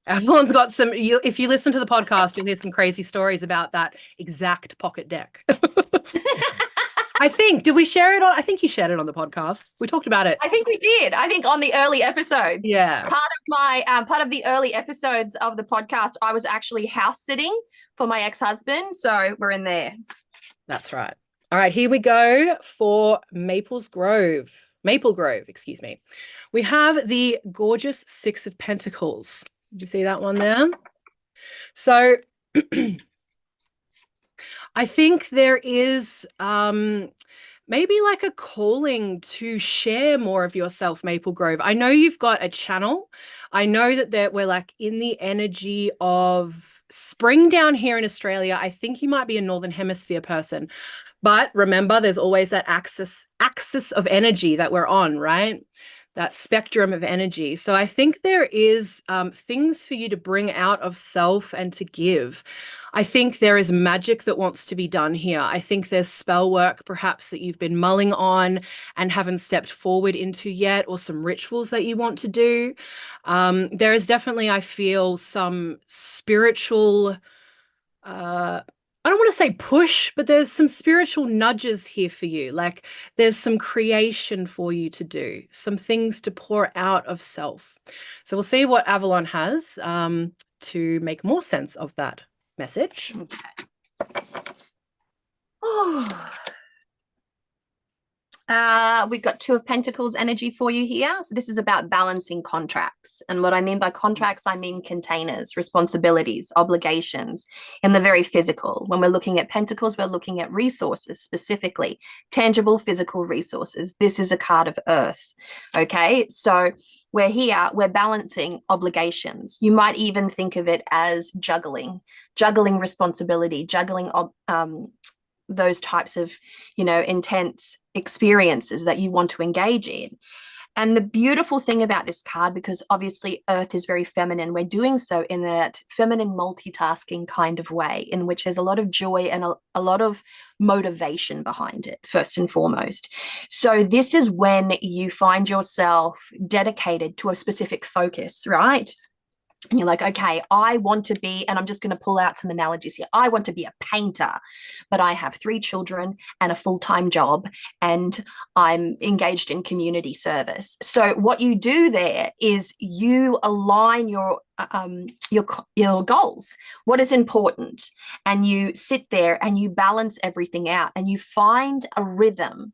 Avalon's got some, if you listen to the podcast, you'll hear some crazy stories about that exact pocket deck. I think, did we share it on? I think you shared it on the podcast. We talked about it. I think we did. I think on the early episodes. Yeah. Part of the early episodes of the podcast, I was actually house sitting for my ex-husband. So we're in there. That's right. All right, here we go for Maple Grove, excuse me. We have the gorgeous 6 of Pentacles. Did you see that one there? So I think there is maybe like a calling to share more of yourself, Maple Grove. I know you've got a channel. I know that we're like in the energy of spring down here in Australia. I think you might be a Northern Hemisphere person. But remember, there's always that axis of energy that we're on, right? That spectrum of energy. So I think there is things for you to bring out of self and to give. I think there is magic that wants to be done here. I think there's spell work perhaps that you've been mulling on and haven't stepped forward into yet, or some rituals that you want to do. There is definitely, I feel, some spiritual I don't want to say push, but there's some spiritual nudges here for you. Like there's some creation for you to do, some things to pour out of self. So we'll see what Avalon has to make more sense of that message. Okay. Oh. We've got Two of Pentacles energy for you here. So this is about balancing contracts. And what I mean by contracts, I mean containers, responsibilities, obligations, in the very physical. When we're looking at Pentacles, we're looking at resources, specifically tangible physical resources. This is a card of Earth. Okay, so we're here, we're balancing obligations. You might even think of it as juggling responsibility, juggling those types of, intense experiences that you want to engage in. And the beautiful thing about this card, because obviously Earth is very feminine, we're doing so in that feminine multitasking kind of way, in which there's a lot of joy and a lot of motivation behind it, first and foremost. So this is when you find yourself dedicated to a specific focus, right? And you're like, okay, I want to be, and I'm just going to pull out some analogies here. I want to be a painter, but I have 3 children and a full-time job, and I'm engaged in community service. So what you do there is you align your goals, what is important, and you sit there and you balance everything out, and you find a rhythm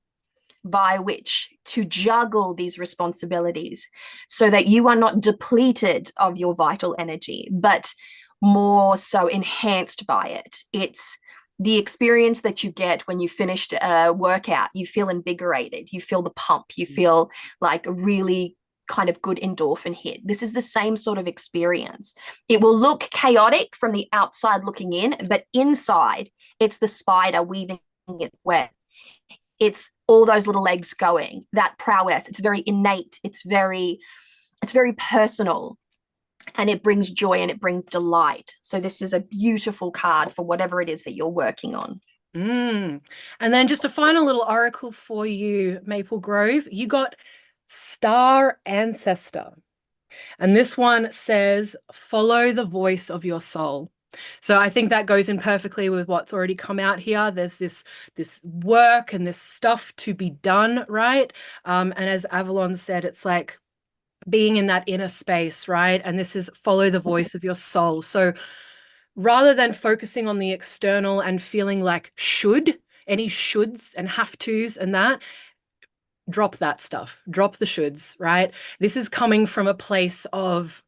by which to juggle these responsibilities so that you are not depleted of your vital energy, but more so enhanced by it. It's the experience that you get when you finished a workout. You feel invigorated, you feel the pump, you feel like a really kind of good endorphin hit. This is the same sort of experience. It will look chaotic from the outside looking in, but inside it's the spider weaving its web. It's all those little legs going, that prowess. It's very innate. It's very personal, and it brings joy and it brings delight. So this is a beautiful card for whatever it is that you're working on. And then just a final little oracle for you, Maple Grove. You got Star Ancestor. And this one says, follow the voice of your soul. So I think that goes in perfectly with what's already come out here. There's this work and this stuff to be done, right? And as Avalon said, it's like being in that inner space, right? And this is follow the voice of your soul. So rather than focusing on the external and feeling like any shoulds and have tos and that, drop that stuff, drop the shoulds, right? This is coming from a place of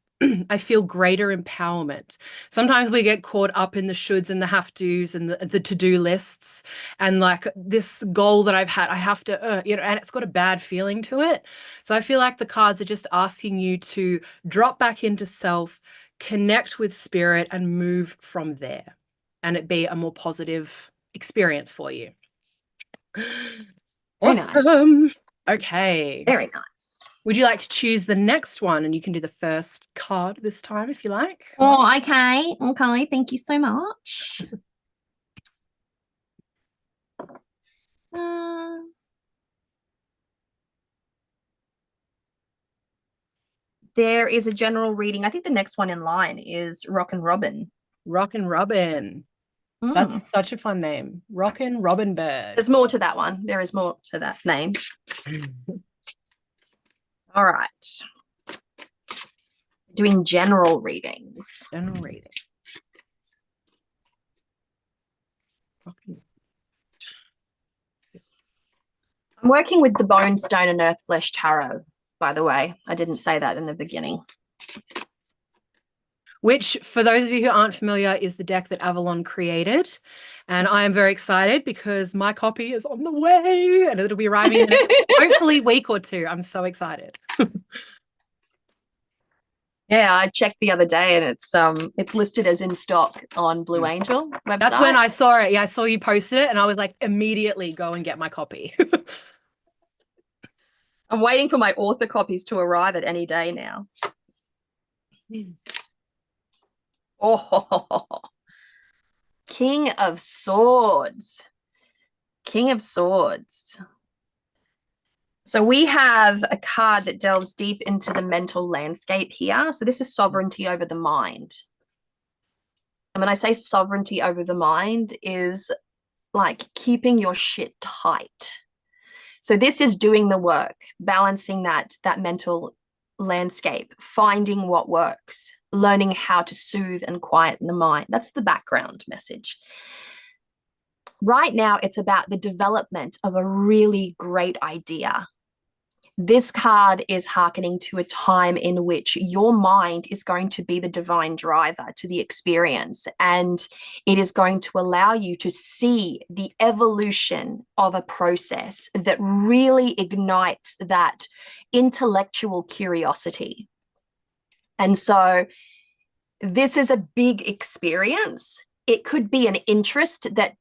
I feel greater empowerment. Sometimes we get caught up in the shoulds and the have tos and the to-do lists, and like this goal that I've had, I have to, and it's got a bad feeling to it. So I feel like the cards are just asking you to drop back into self, connect with spirit, and move from there, and it be a more positive experience for you. Awesome. Nice. Okay. Very nice. Would you like to choose the next one? And you can do the first card this time if you like. Oh, okay. Okay. Thank you so much. There is a general reading. I think the next one in line is Rock and Robin. Rock and Robin. That's such a fun name. Rock and Robin Bird. There's more to that one. There is more to that name. All right. Doing general readings. General reading. I'm working with the Bone, Stone, and Earth Flesh Tarot, by the way. I didn't say that in the beginning. which for those of you who aren't familiar is the deck that Avalon created. And I am very excited because my copy is on the way and it'll be arriving in the next hopefully week or two. I'm so excited. Yeah, I checked the other day and it's listed as in stock on Blue Angel website. That's when I saw it. Yeah, I saw you posted it and I was like, immediately go and get my copy. I'm waiting for my author copies to arrive at any day now. Oh, King of Swords. King of Swords. So we have a card that delves deep into the mental landscape here. So this is sovereignty over the mind. And when I say sovereignty over the mind is like keeping your shit tight. So this is doing the work, balancing that mental landscape, finding what works, learning how to soothe and quieten the mind. That's the background message. Right now, it's about the development of a really great idea. This card is hearkening to a time in which your mind is going to be the divine driver to the experience, and it is going to allow you to see the evolution of a process that really ignites that intellectual curiosity. And so this is a big experience. It could be an interest that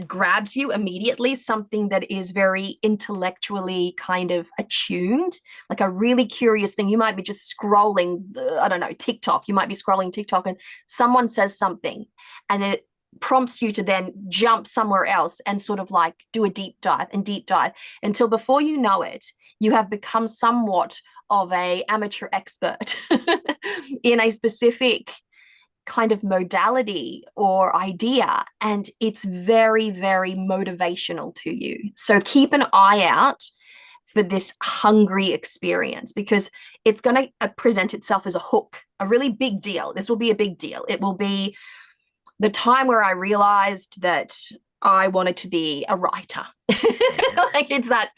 grabs you immediately, something that is very intellectually kind of attuned, like a really curious thing. You might be just scrolling, I don't know, TikTok. You might be scrolling TikTok and someone says something and it prompts you to then jump somewhere else and sort of like do a deep dive until before you know it, you have become somewhat of an amateur expert in a specific kind of modality or idea, and it's very, very motivational to you. So keep an eye out for this hungry experience because it's going to present itself as a hook, a really big deal. This will be a big deal. It will be the time where I realized that I wanted to be a writer. Like it's that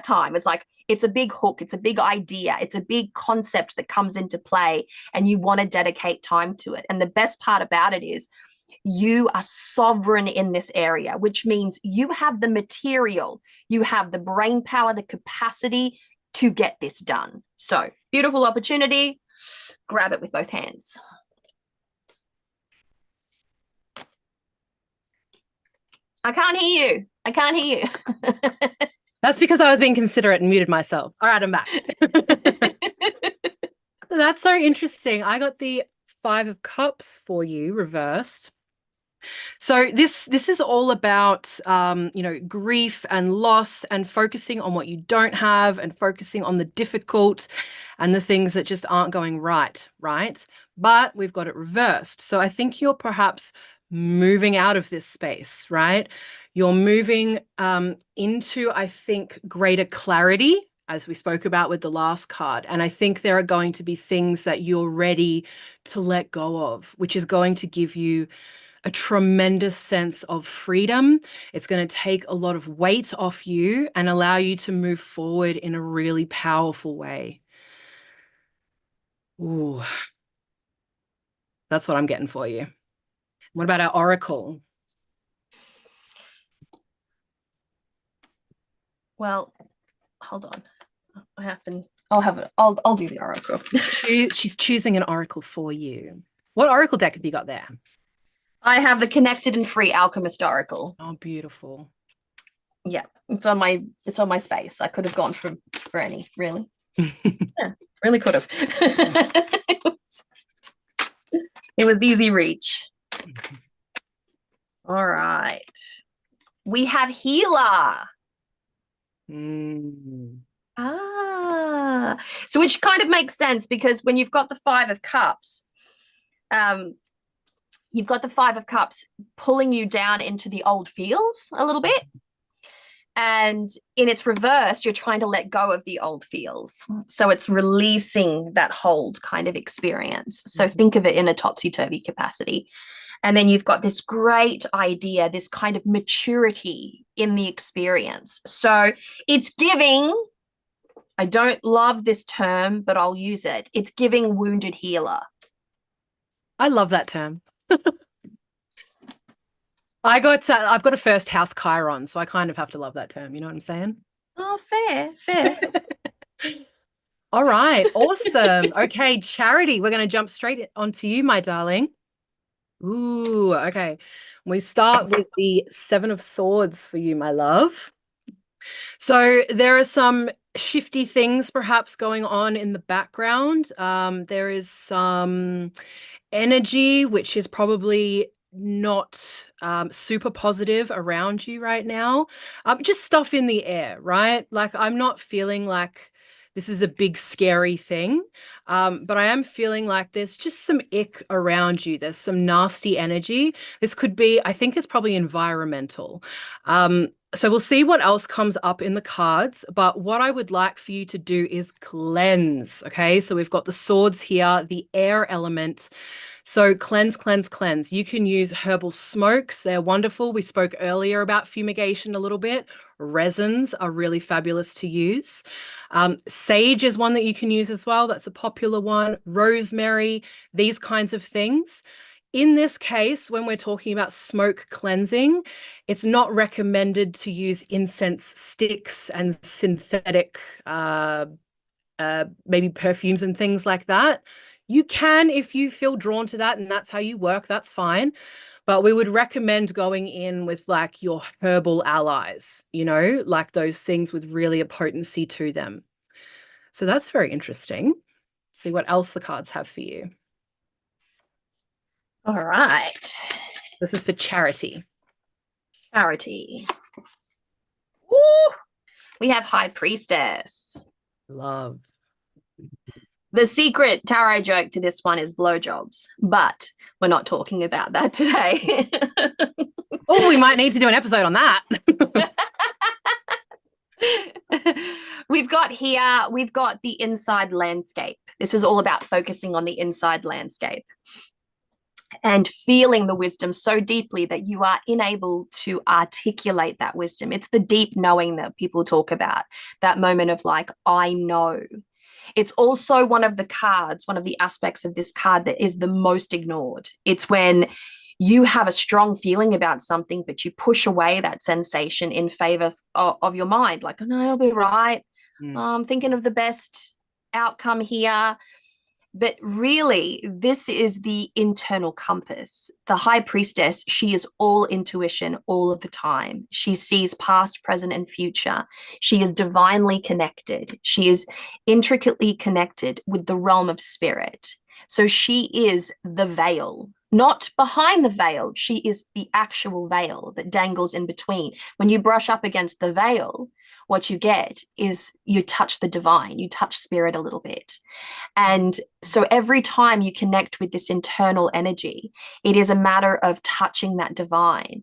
time. It's like it's a big hook, it's a big idea, it's a big concept that comes into play and you want to dedicate time to it. And the best part about it is you are sovereign in this area, which means you have the material, you have the brain power, the capacity to get this done. So beautiful opportunity, grab it with both hands. I can't hear you. I can't hear you. That's because I was being considerate and muted myself. All right, I'm back. That's so interesting. I got the 5 of Cups for you reversed. So this is all about grief and loss and focusing on what you don't have and focusing on the difficult and the things that just aren't going right? But we've got it reversed. So I think you're perhaps moving out of this space, right? You're moving into, I think, greater clarity, as we spoke about with the last card. And I think there are going to be things that you're ready to let go of, which is going to give you a tremendous sense of freedom. It's going to take a lot of weight off you and allow you to move forward in a really powerful way. Ooh, that's what I'm getting for you. What about our oracle? Well, hold on. I'll do the oracle. She's choosing an oracle for you. What oracle deck have you got there? I have the Connected and Free Alchemist Oracle. Oh, beautiful. Yeah, it's on my space. I could have gone for any, really. Yeah, really could have. It was easy reach. All right. We have Healer. So which kind of makes sense because when you've got the 5 of Cups, you've got the 5 of Cups pulling you down into the old feels a little bit. And in its reverse, you're trying to let go of the old feels. So it's releasing that hold kind of experience. So think of it in a topsy-turvy capacity. And then you've got this great idea, this kind of maturity in the experience. So it's giving, I don't love this term, but I'll use it. It's giving wounded healer. I love that term. I've got a first house Chiron, so I kind of have to love that term. You know what I'm saying? Oh, fair, fair. All right, awesome. Okay, Charity, we're going to jump straight onto you, my darling. Ooh, okay. We start with the Seven of Swords for you, my love. So there are some shifty things perhaps going on in the background. There is some energy which is probably not super positive around you right now. Just stuff in the air, right? Like I'm not feeling like this is a big scary thing, but I am feeling like there's just some ick around you. There's some nasty energy. This could be, I think it's probably environmental. So we'll see what else comes up in the cards, but what I would like for you to do is cleanse, okay? So we've got the swords here, the air element. So cleanse, cleanse, cleanse. You can use herbal smokes. They're wonderful. We spoke earlier about fumigation a little bit. Resins are really fabulous to use. Sage is one that you can use as well. That's a popular one. Rosemary, these kinds of things. In this case, when we're talking about smoke cleansing, it's not recommended to use incense sticks and synthetic maybe perfumes and things like that. You can if you feel drawn to that and that's how you work, that's fine. But we would recommend going in with like your herbal allies, you know, like those things with really a potency to them. So that's very interesting. See what else the cards have for you. All right. This is for Charity. Charity. Ooh, we have High Priestess. Love. The secret tarot joke to this one is blowjobs, but we're not talking about that today. Oh, we might need to do an episode on that. We've got the inside landscape. This is all about focusing on the inside landscape and feeling the wisdom so deeply that you are unable to articulate that wisdom. It's the deep knowing that people talk about, that moment of like, I know. It's also one of the aspects of this card that is the most ignored. It's when you have a strong feeling about something, but you push away that sensation in favor of your mind. Like, oh, no, I'll be right. I'm thinking of the best outcome here. But really, this is the internal compass. The High Priestess, she is all intuition all of the time. She sees past, present, and future. She is divinely connected. She is intricately connected with the realm of spirit. So she is the veil, not behind the veil. She is the actual veil that dangles in between. When you brush up against the veil, what you get is you touch the divine, you touch spirit a little bit. And so every time you connect with this internal energy, it is a matter of touching that divine.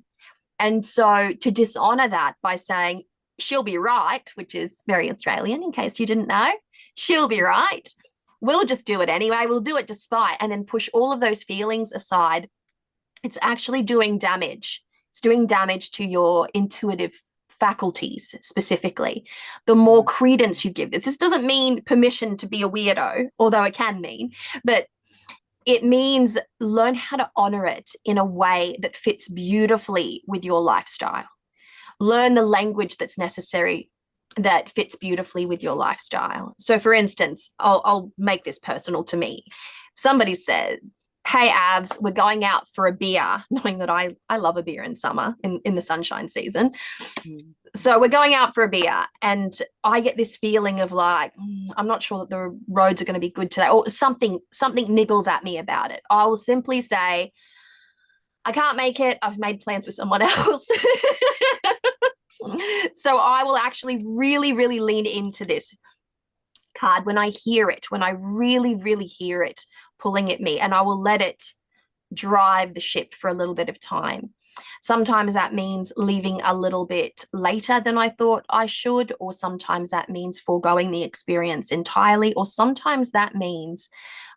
And so to dishonor that by saying, she'll be right, which is very Australian, in case you didn't know, she'll be right. We'll just do it anyway. We'll do it despite, and then push all of those feelings aside. It's actually doing damage. It's doing damage to your intuitive faculties specifically. The more credence you give this doesn't mean permission to be a weirdo, although it can mean, but it means learn how to honor it in a way that fits beautifully with your lifestyle. Learn the language that's necessary that fits beautifully with your lifestyle. So for instance, I'll make this personal to me. Somebody said, hey, Abs, we're going out for a beer, knowing that I love a beer in summer, in the sunshine season. So we're going out for a beer, and I get this feeling of like, I'm not sure that the roads are going to be good today, or something niggles at me about it. I will simply say, I can't make it. I've made plans with someone else. So I will actually really, really lean into this card when I hear it, when I really, really hear it pulling at me, and I will let it drive the ship for a little bit of time. Sometimes that means leaving a little bit later than I thought I should, or sometimes that means foregoing the experience entirely, or sometimes that means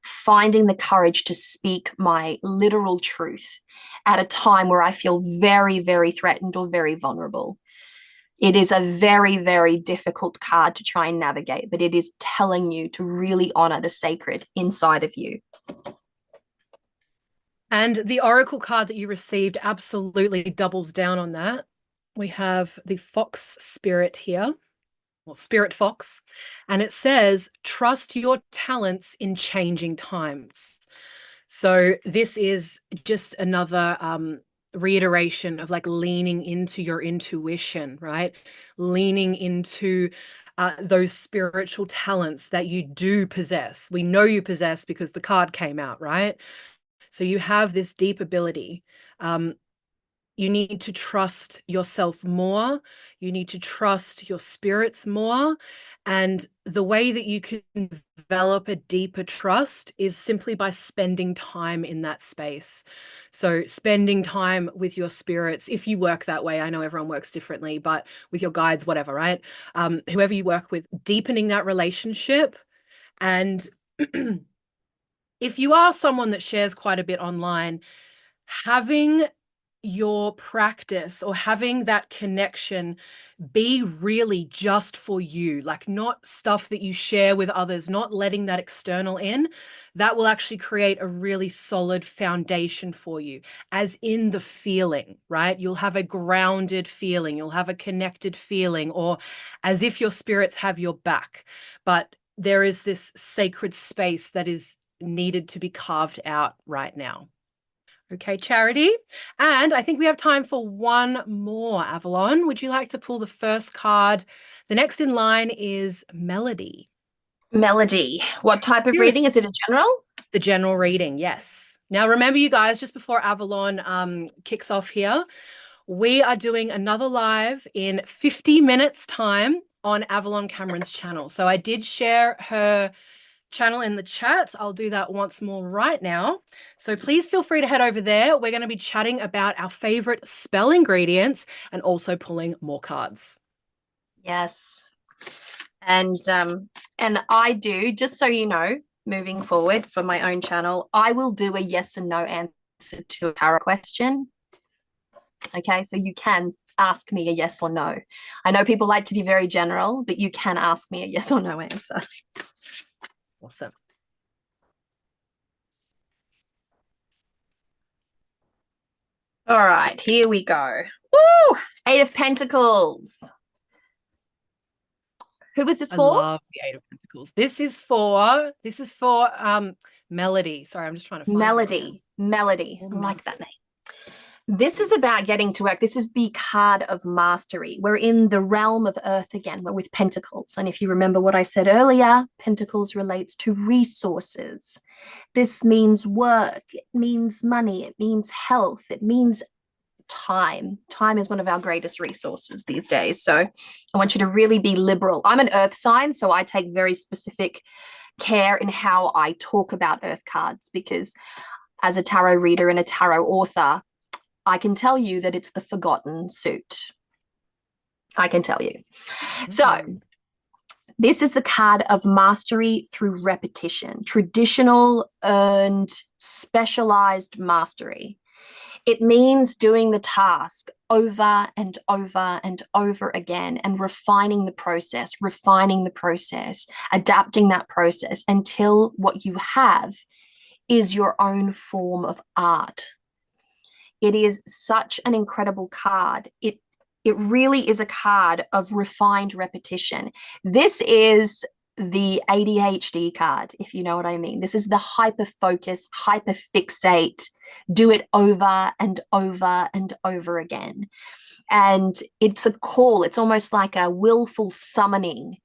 finding the courage to speak my literal truth at a time where I feel very, very threatened or very vulnerable. It is a very, very difficult card to try and navigate, but it is telling you to really honor the sacred inside of you. And the oracle card that you received absolutely doubles down on that. We have the fox spirit here, or spirit fox, and it says, trust your talents in changing times. So this is just another reiteration of like leaning into your intuition, right? Leaning into those spiritual talents that you do possess. We know you possess because the card came out, right? So you have this deep ability. You need to trust yourself more. You need to trust your spirits more. And the way that you can develop a deeper trust is simply by spending time in that space. So, spending time with your spirits, if you work that way, I know everyone works differently, but with your guides, whatever, right? Whoever you work with, deepening that relationship. And if you are someone that shares quite a bit online, having your practice or having that connection be really just for you, like not stuff that you share with others, not letting that external in, that will actually create a really solid foundation for you, as in the feeling, right? You'll have a grounded feeling, you'll have a connected feeling, or as if your spirits have your back. But there is this sacred space that is needed to be carved out right now. Okay, Charity. And I think we have time for one more, Avalon. Would you like to pull the first card? The next in line is Melody. Melody. What type of reading? Is it a general? The general reading, yes. Now, remember, you guys, just before Avalon kicks off here, we are doing another live in 50 minutes time on Avalon Cameron's channel. So I did share her channel in the chat. I'll do that once more right now. So please feel free to head over there. We're going to be chatting about our favorite spell ingredients and also pulling more cards. Yes. And I do, just so you know, moving forward for my own channel, I will do a yes and no answer to a tarot question. Okay, so you can ask me a yes or no. I know people like to be very general, but you can ask me a yes or no answer. Awesome. All right, here we go. Woo! 8 of Pentacles. Who was this for? I love the Eight of Pentacles. This is for Melody. Sorry, I'm just trying to find Melody. Melody. I like that name. This is about getting to work. This is the card of mastery. We're in the realm of earth again. We're with pentacles. And if you remember what I said earlier, pentacles relates to resources. This means work. It means money. It means health. It means time. Time is one of our greatest resources these days. So I want you to really be liberal. I'm an earth sign, so I take very specific care in how I talk about earth cards, because as a tarot reader and a tarot author, I can tell you that it's the forgotten suit. I can tell you. So this is the card of mastery through repetition, traditional, earned, specialized mastery. It means doing the task over and over and over again and refining the process, adapting that process until what you have is your own form of art. It is such an incredible card. It really is a card of refined repetition. This is the ADHD card, if you know what I mean. This is the hyper focus, hyper fixate, do it over and over and over again. And it's a call. It's almost like a willful summoning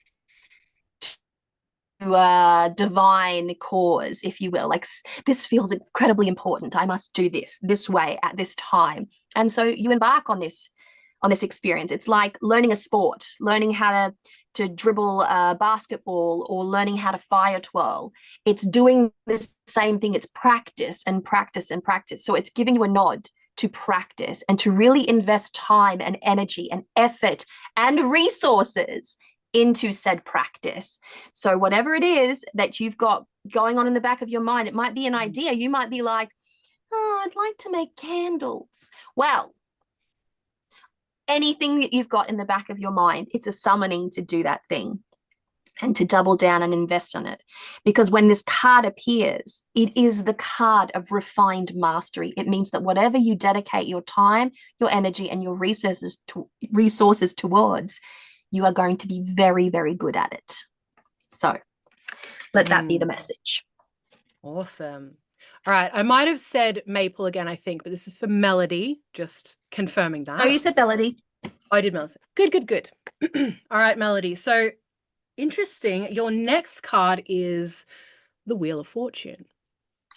to a divine cause, if you will. Like, this feels incredibly important. I must do this way at this time. And so you embark on this experience. It's like learning a sport, learning how to dribble a basketball, or learning how to fire twirl. It's doing the same thing. It's practice and practice and practice. So it's giving you a nod to practice and to really invest time and energy and effort and resources into said practice. So whatever it is that you've got going on in the back of your mind, it might be an idea. You might be like, oh, I'd like to make candles. Well, anything that you've got in the back of your mind, it's a summoning to do that thing. and to double down and invest on it. Because when this card appears, it is the card of refined mastery. It means that whatever you dedicate your time, your energy, and your resources towards, you are going to be very, very good at it. So let that be the message. Awesome. All right. I might have said maple again, I think, but this is for Melody. Just confirming that. Oh, you said Melody. I did, Melody. Good, good, good. All right, Melody. So interesting. Your next card is the Wheel of Fortune.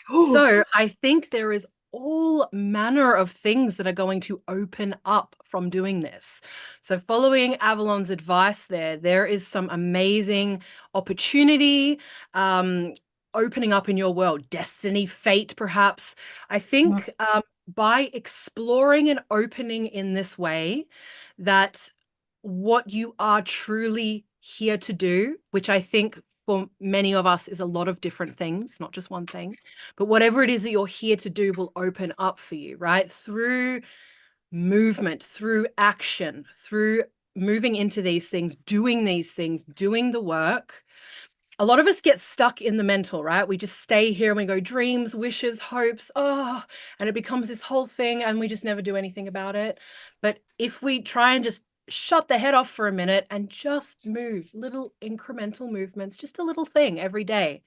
So I think there is all manner of things that are going to open up from doing this. So following Avalon's advice there is some amazing opportunity opening up in your world, destiny, fate, perhaps. I think by exploring and opening in this way, that what you are truly here to do, which I think for many of us is a lot of different things, not just one thing, but whatever it is that you're here to do will open up for you, right? Through movement, through action, through moving into these things, doing the work. A lot of us get stuck in the mental, right? We just stay here and we go dreams, wishes, hopes, and it becomes this whole thing and we just never do anything about it. But if we try and just shut the head off for a minute and just move little incremental movements, just a little thing every day,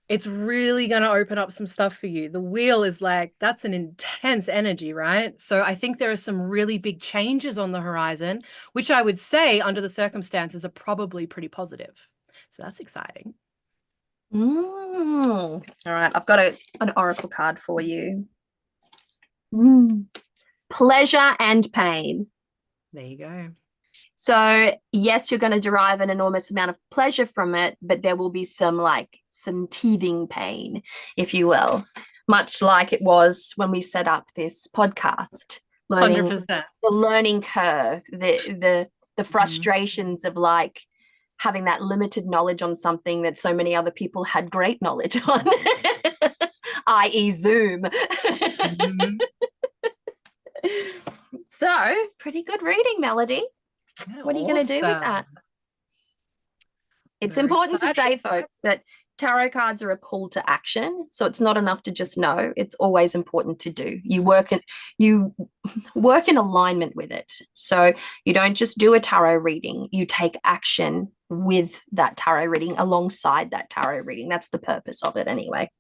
it's really going to open up some stuff for you. The wheel is like, that's an intense energy, right? So I think there are some really big changes on the horizon, which I would say under the circumstances are probably pretty positive. So that's exciting. All right, I've got an oracle card for you. Pleasure and pain. There you go. So yes, you're going to derive an enormous amount of pleasure from it, but there will be some teething pain, if you will, much like it was when we set up this podcast. 100%. The learning curve, the frustrations of having that limited knowledge on something that so many other people had great knowledge on, i.e. Zoom. So, pretty good reading, Melody. Yeah, what are you going to do with that? It's Very important exciting. to say, folks, that tarot cards are a call to action. So it's not enough to just know. It's always important to do. You work in alignment with it. So you don't just do a tarot reading. You take action with that tarot reading, alongside that tarot reading. That's the purpose of it anyway.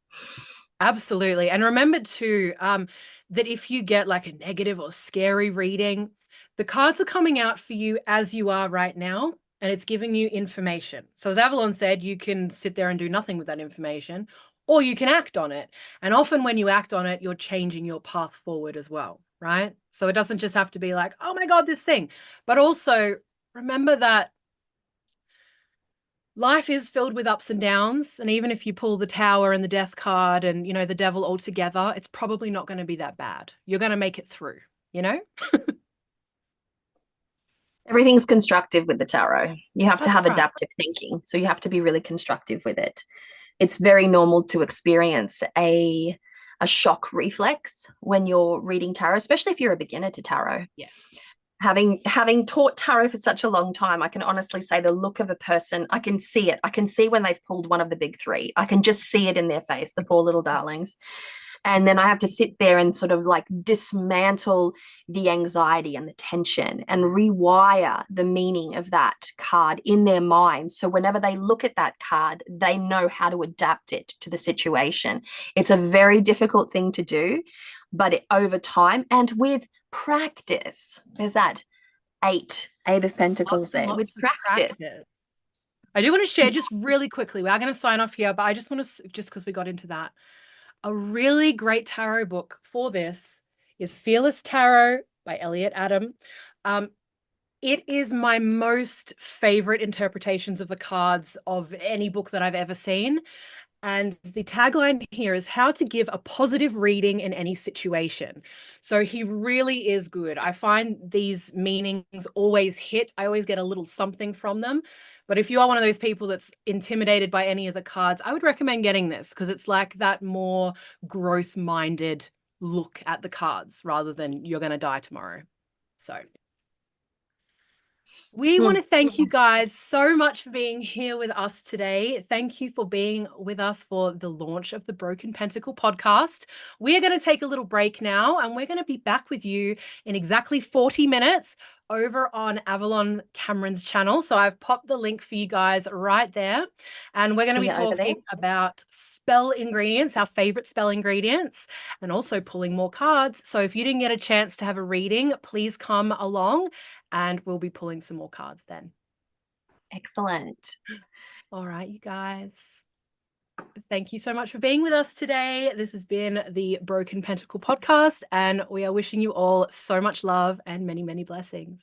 Absolutely. And remember too, that if you get like a negative or scary reading, the cards are coming out for you as you are right now, and it's giving you information. So as Avalon said, you can sit there and do nothing with that information, or you can act on it. And often when you act on it, you're changing your path forward as well, right? So it doesn't just have to be like, oh my God, this thing, but also remember that life is filled with ups and downs. And even if you pull the Tower and the Death card and, the Devil all together, it's probably not going to be that bad. You're going to make it through, Everything's constructive with the tarot. You have to have adaptive thinking. So you have to be really constructive with it. It's very normal to experience a shock reflex when you're reading tarot, especially if you're a beginner to tarot. Yes. Having taught tarot for such a long time, I can honestly say the look of a person, I can see it. I can see when they've pulled one of the big three. I can just see it in their face, the poor little darlings. And then I have to sit there and sort of dismantle the anxiety and the tension and rewire the meaning of that card in their mind. So whenever they look at that card, they know how to adapt it to the situation. It's a very difficult thing to do, but over time and with practice, there's that eight of pentacles there, with practice. I do want to share just really quickly, we are going to sign off here, but I just want to, just because we got into that, a really great tarot book for this is Fearless Tarot by Elliot Adam. It is my most favorite interpretations of the cards of any book that I've ever seen. And the tagline here is how to give a positive reading in any situation. So he really is good. I find these meanings always hit. I always get a little something from them. But if you are one of those people that's intimidated by any of the cards, I would recommend getting this because it's like that more growth-minded look at the cards rather than you're going to die tomorrow. So We want to thank you guys so much for being here with us today. Thank you for being with us for the launch of the Broken Pentacle podcast. We are going to take a little break now, and we're going to be back with you in exactly 40 minutes over on Avalon Cameron's channel. So I've popped the link for you guys right there. And we're going to be talking about spell ingredients, our favorite spell ingredients, and also pulling more cards. So if you didn't get a chance to have a reading, please come along and we'll be pulling some more cards then. Excellent. All right, you guys. Thank you so much for being with us today. This has been the Broken Pentacle podcast, and we are wishing you all so much love and many, many blessings.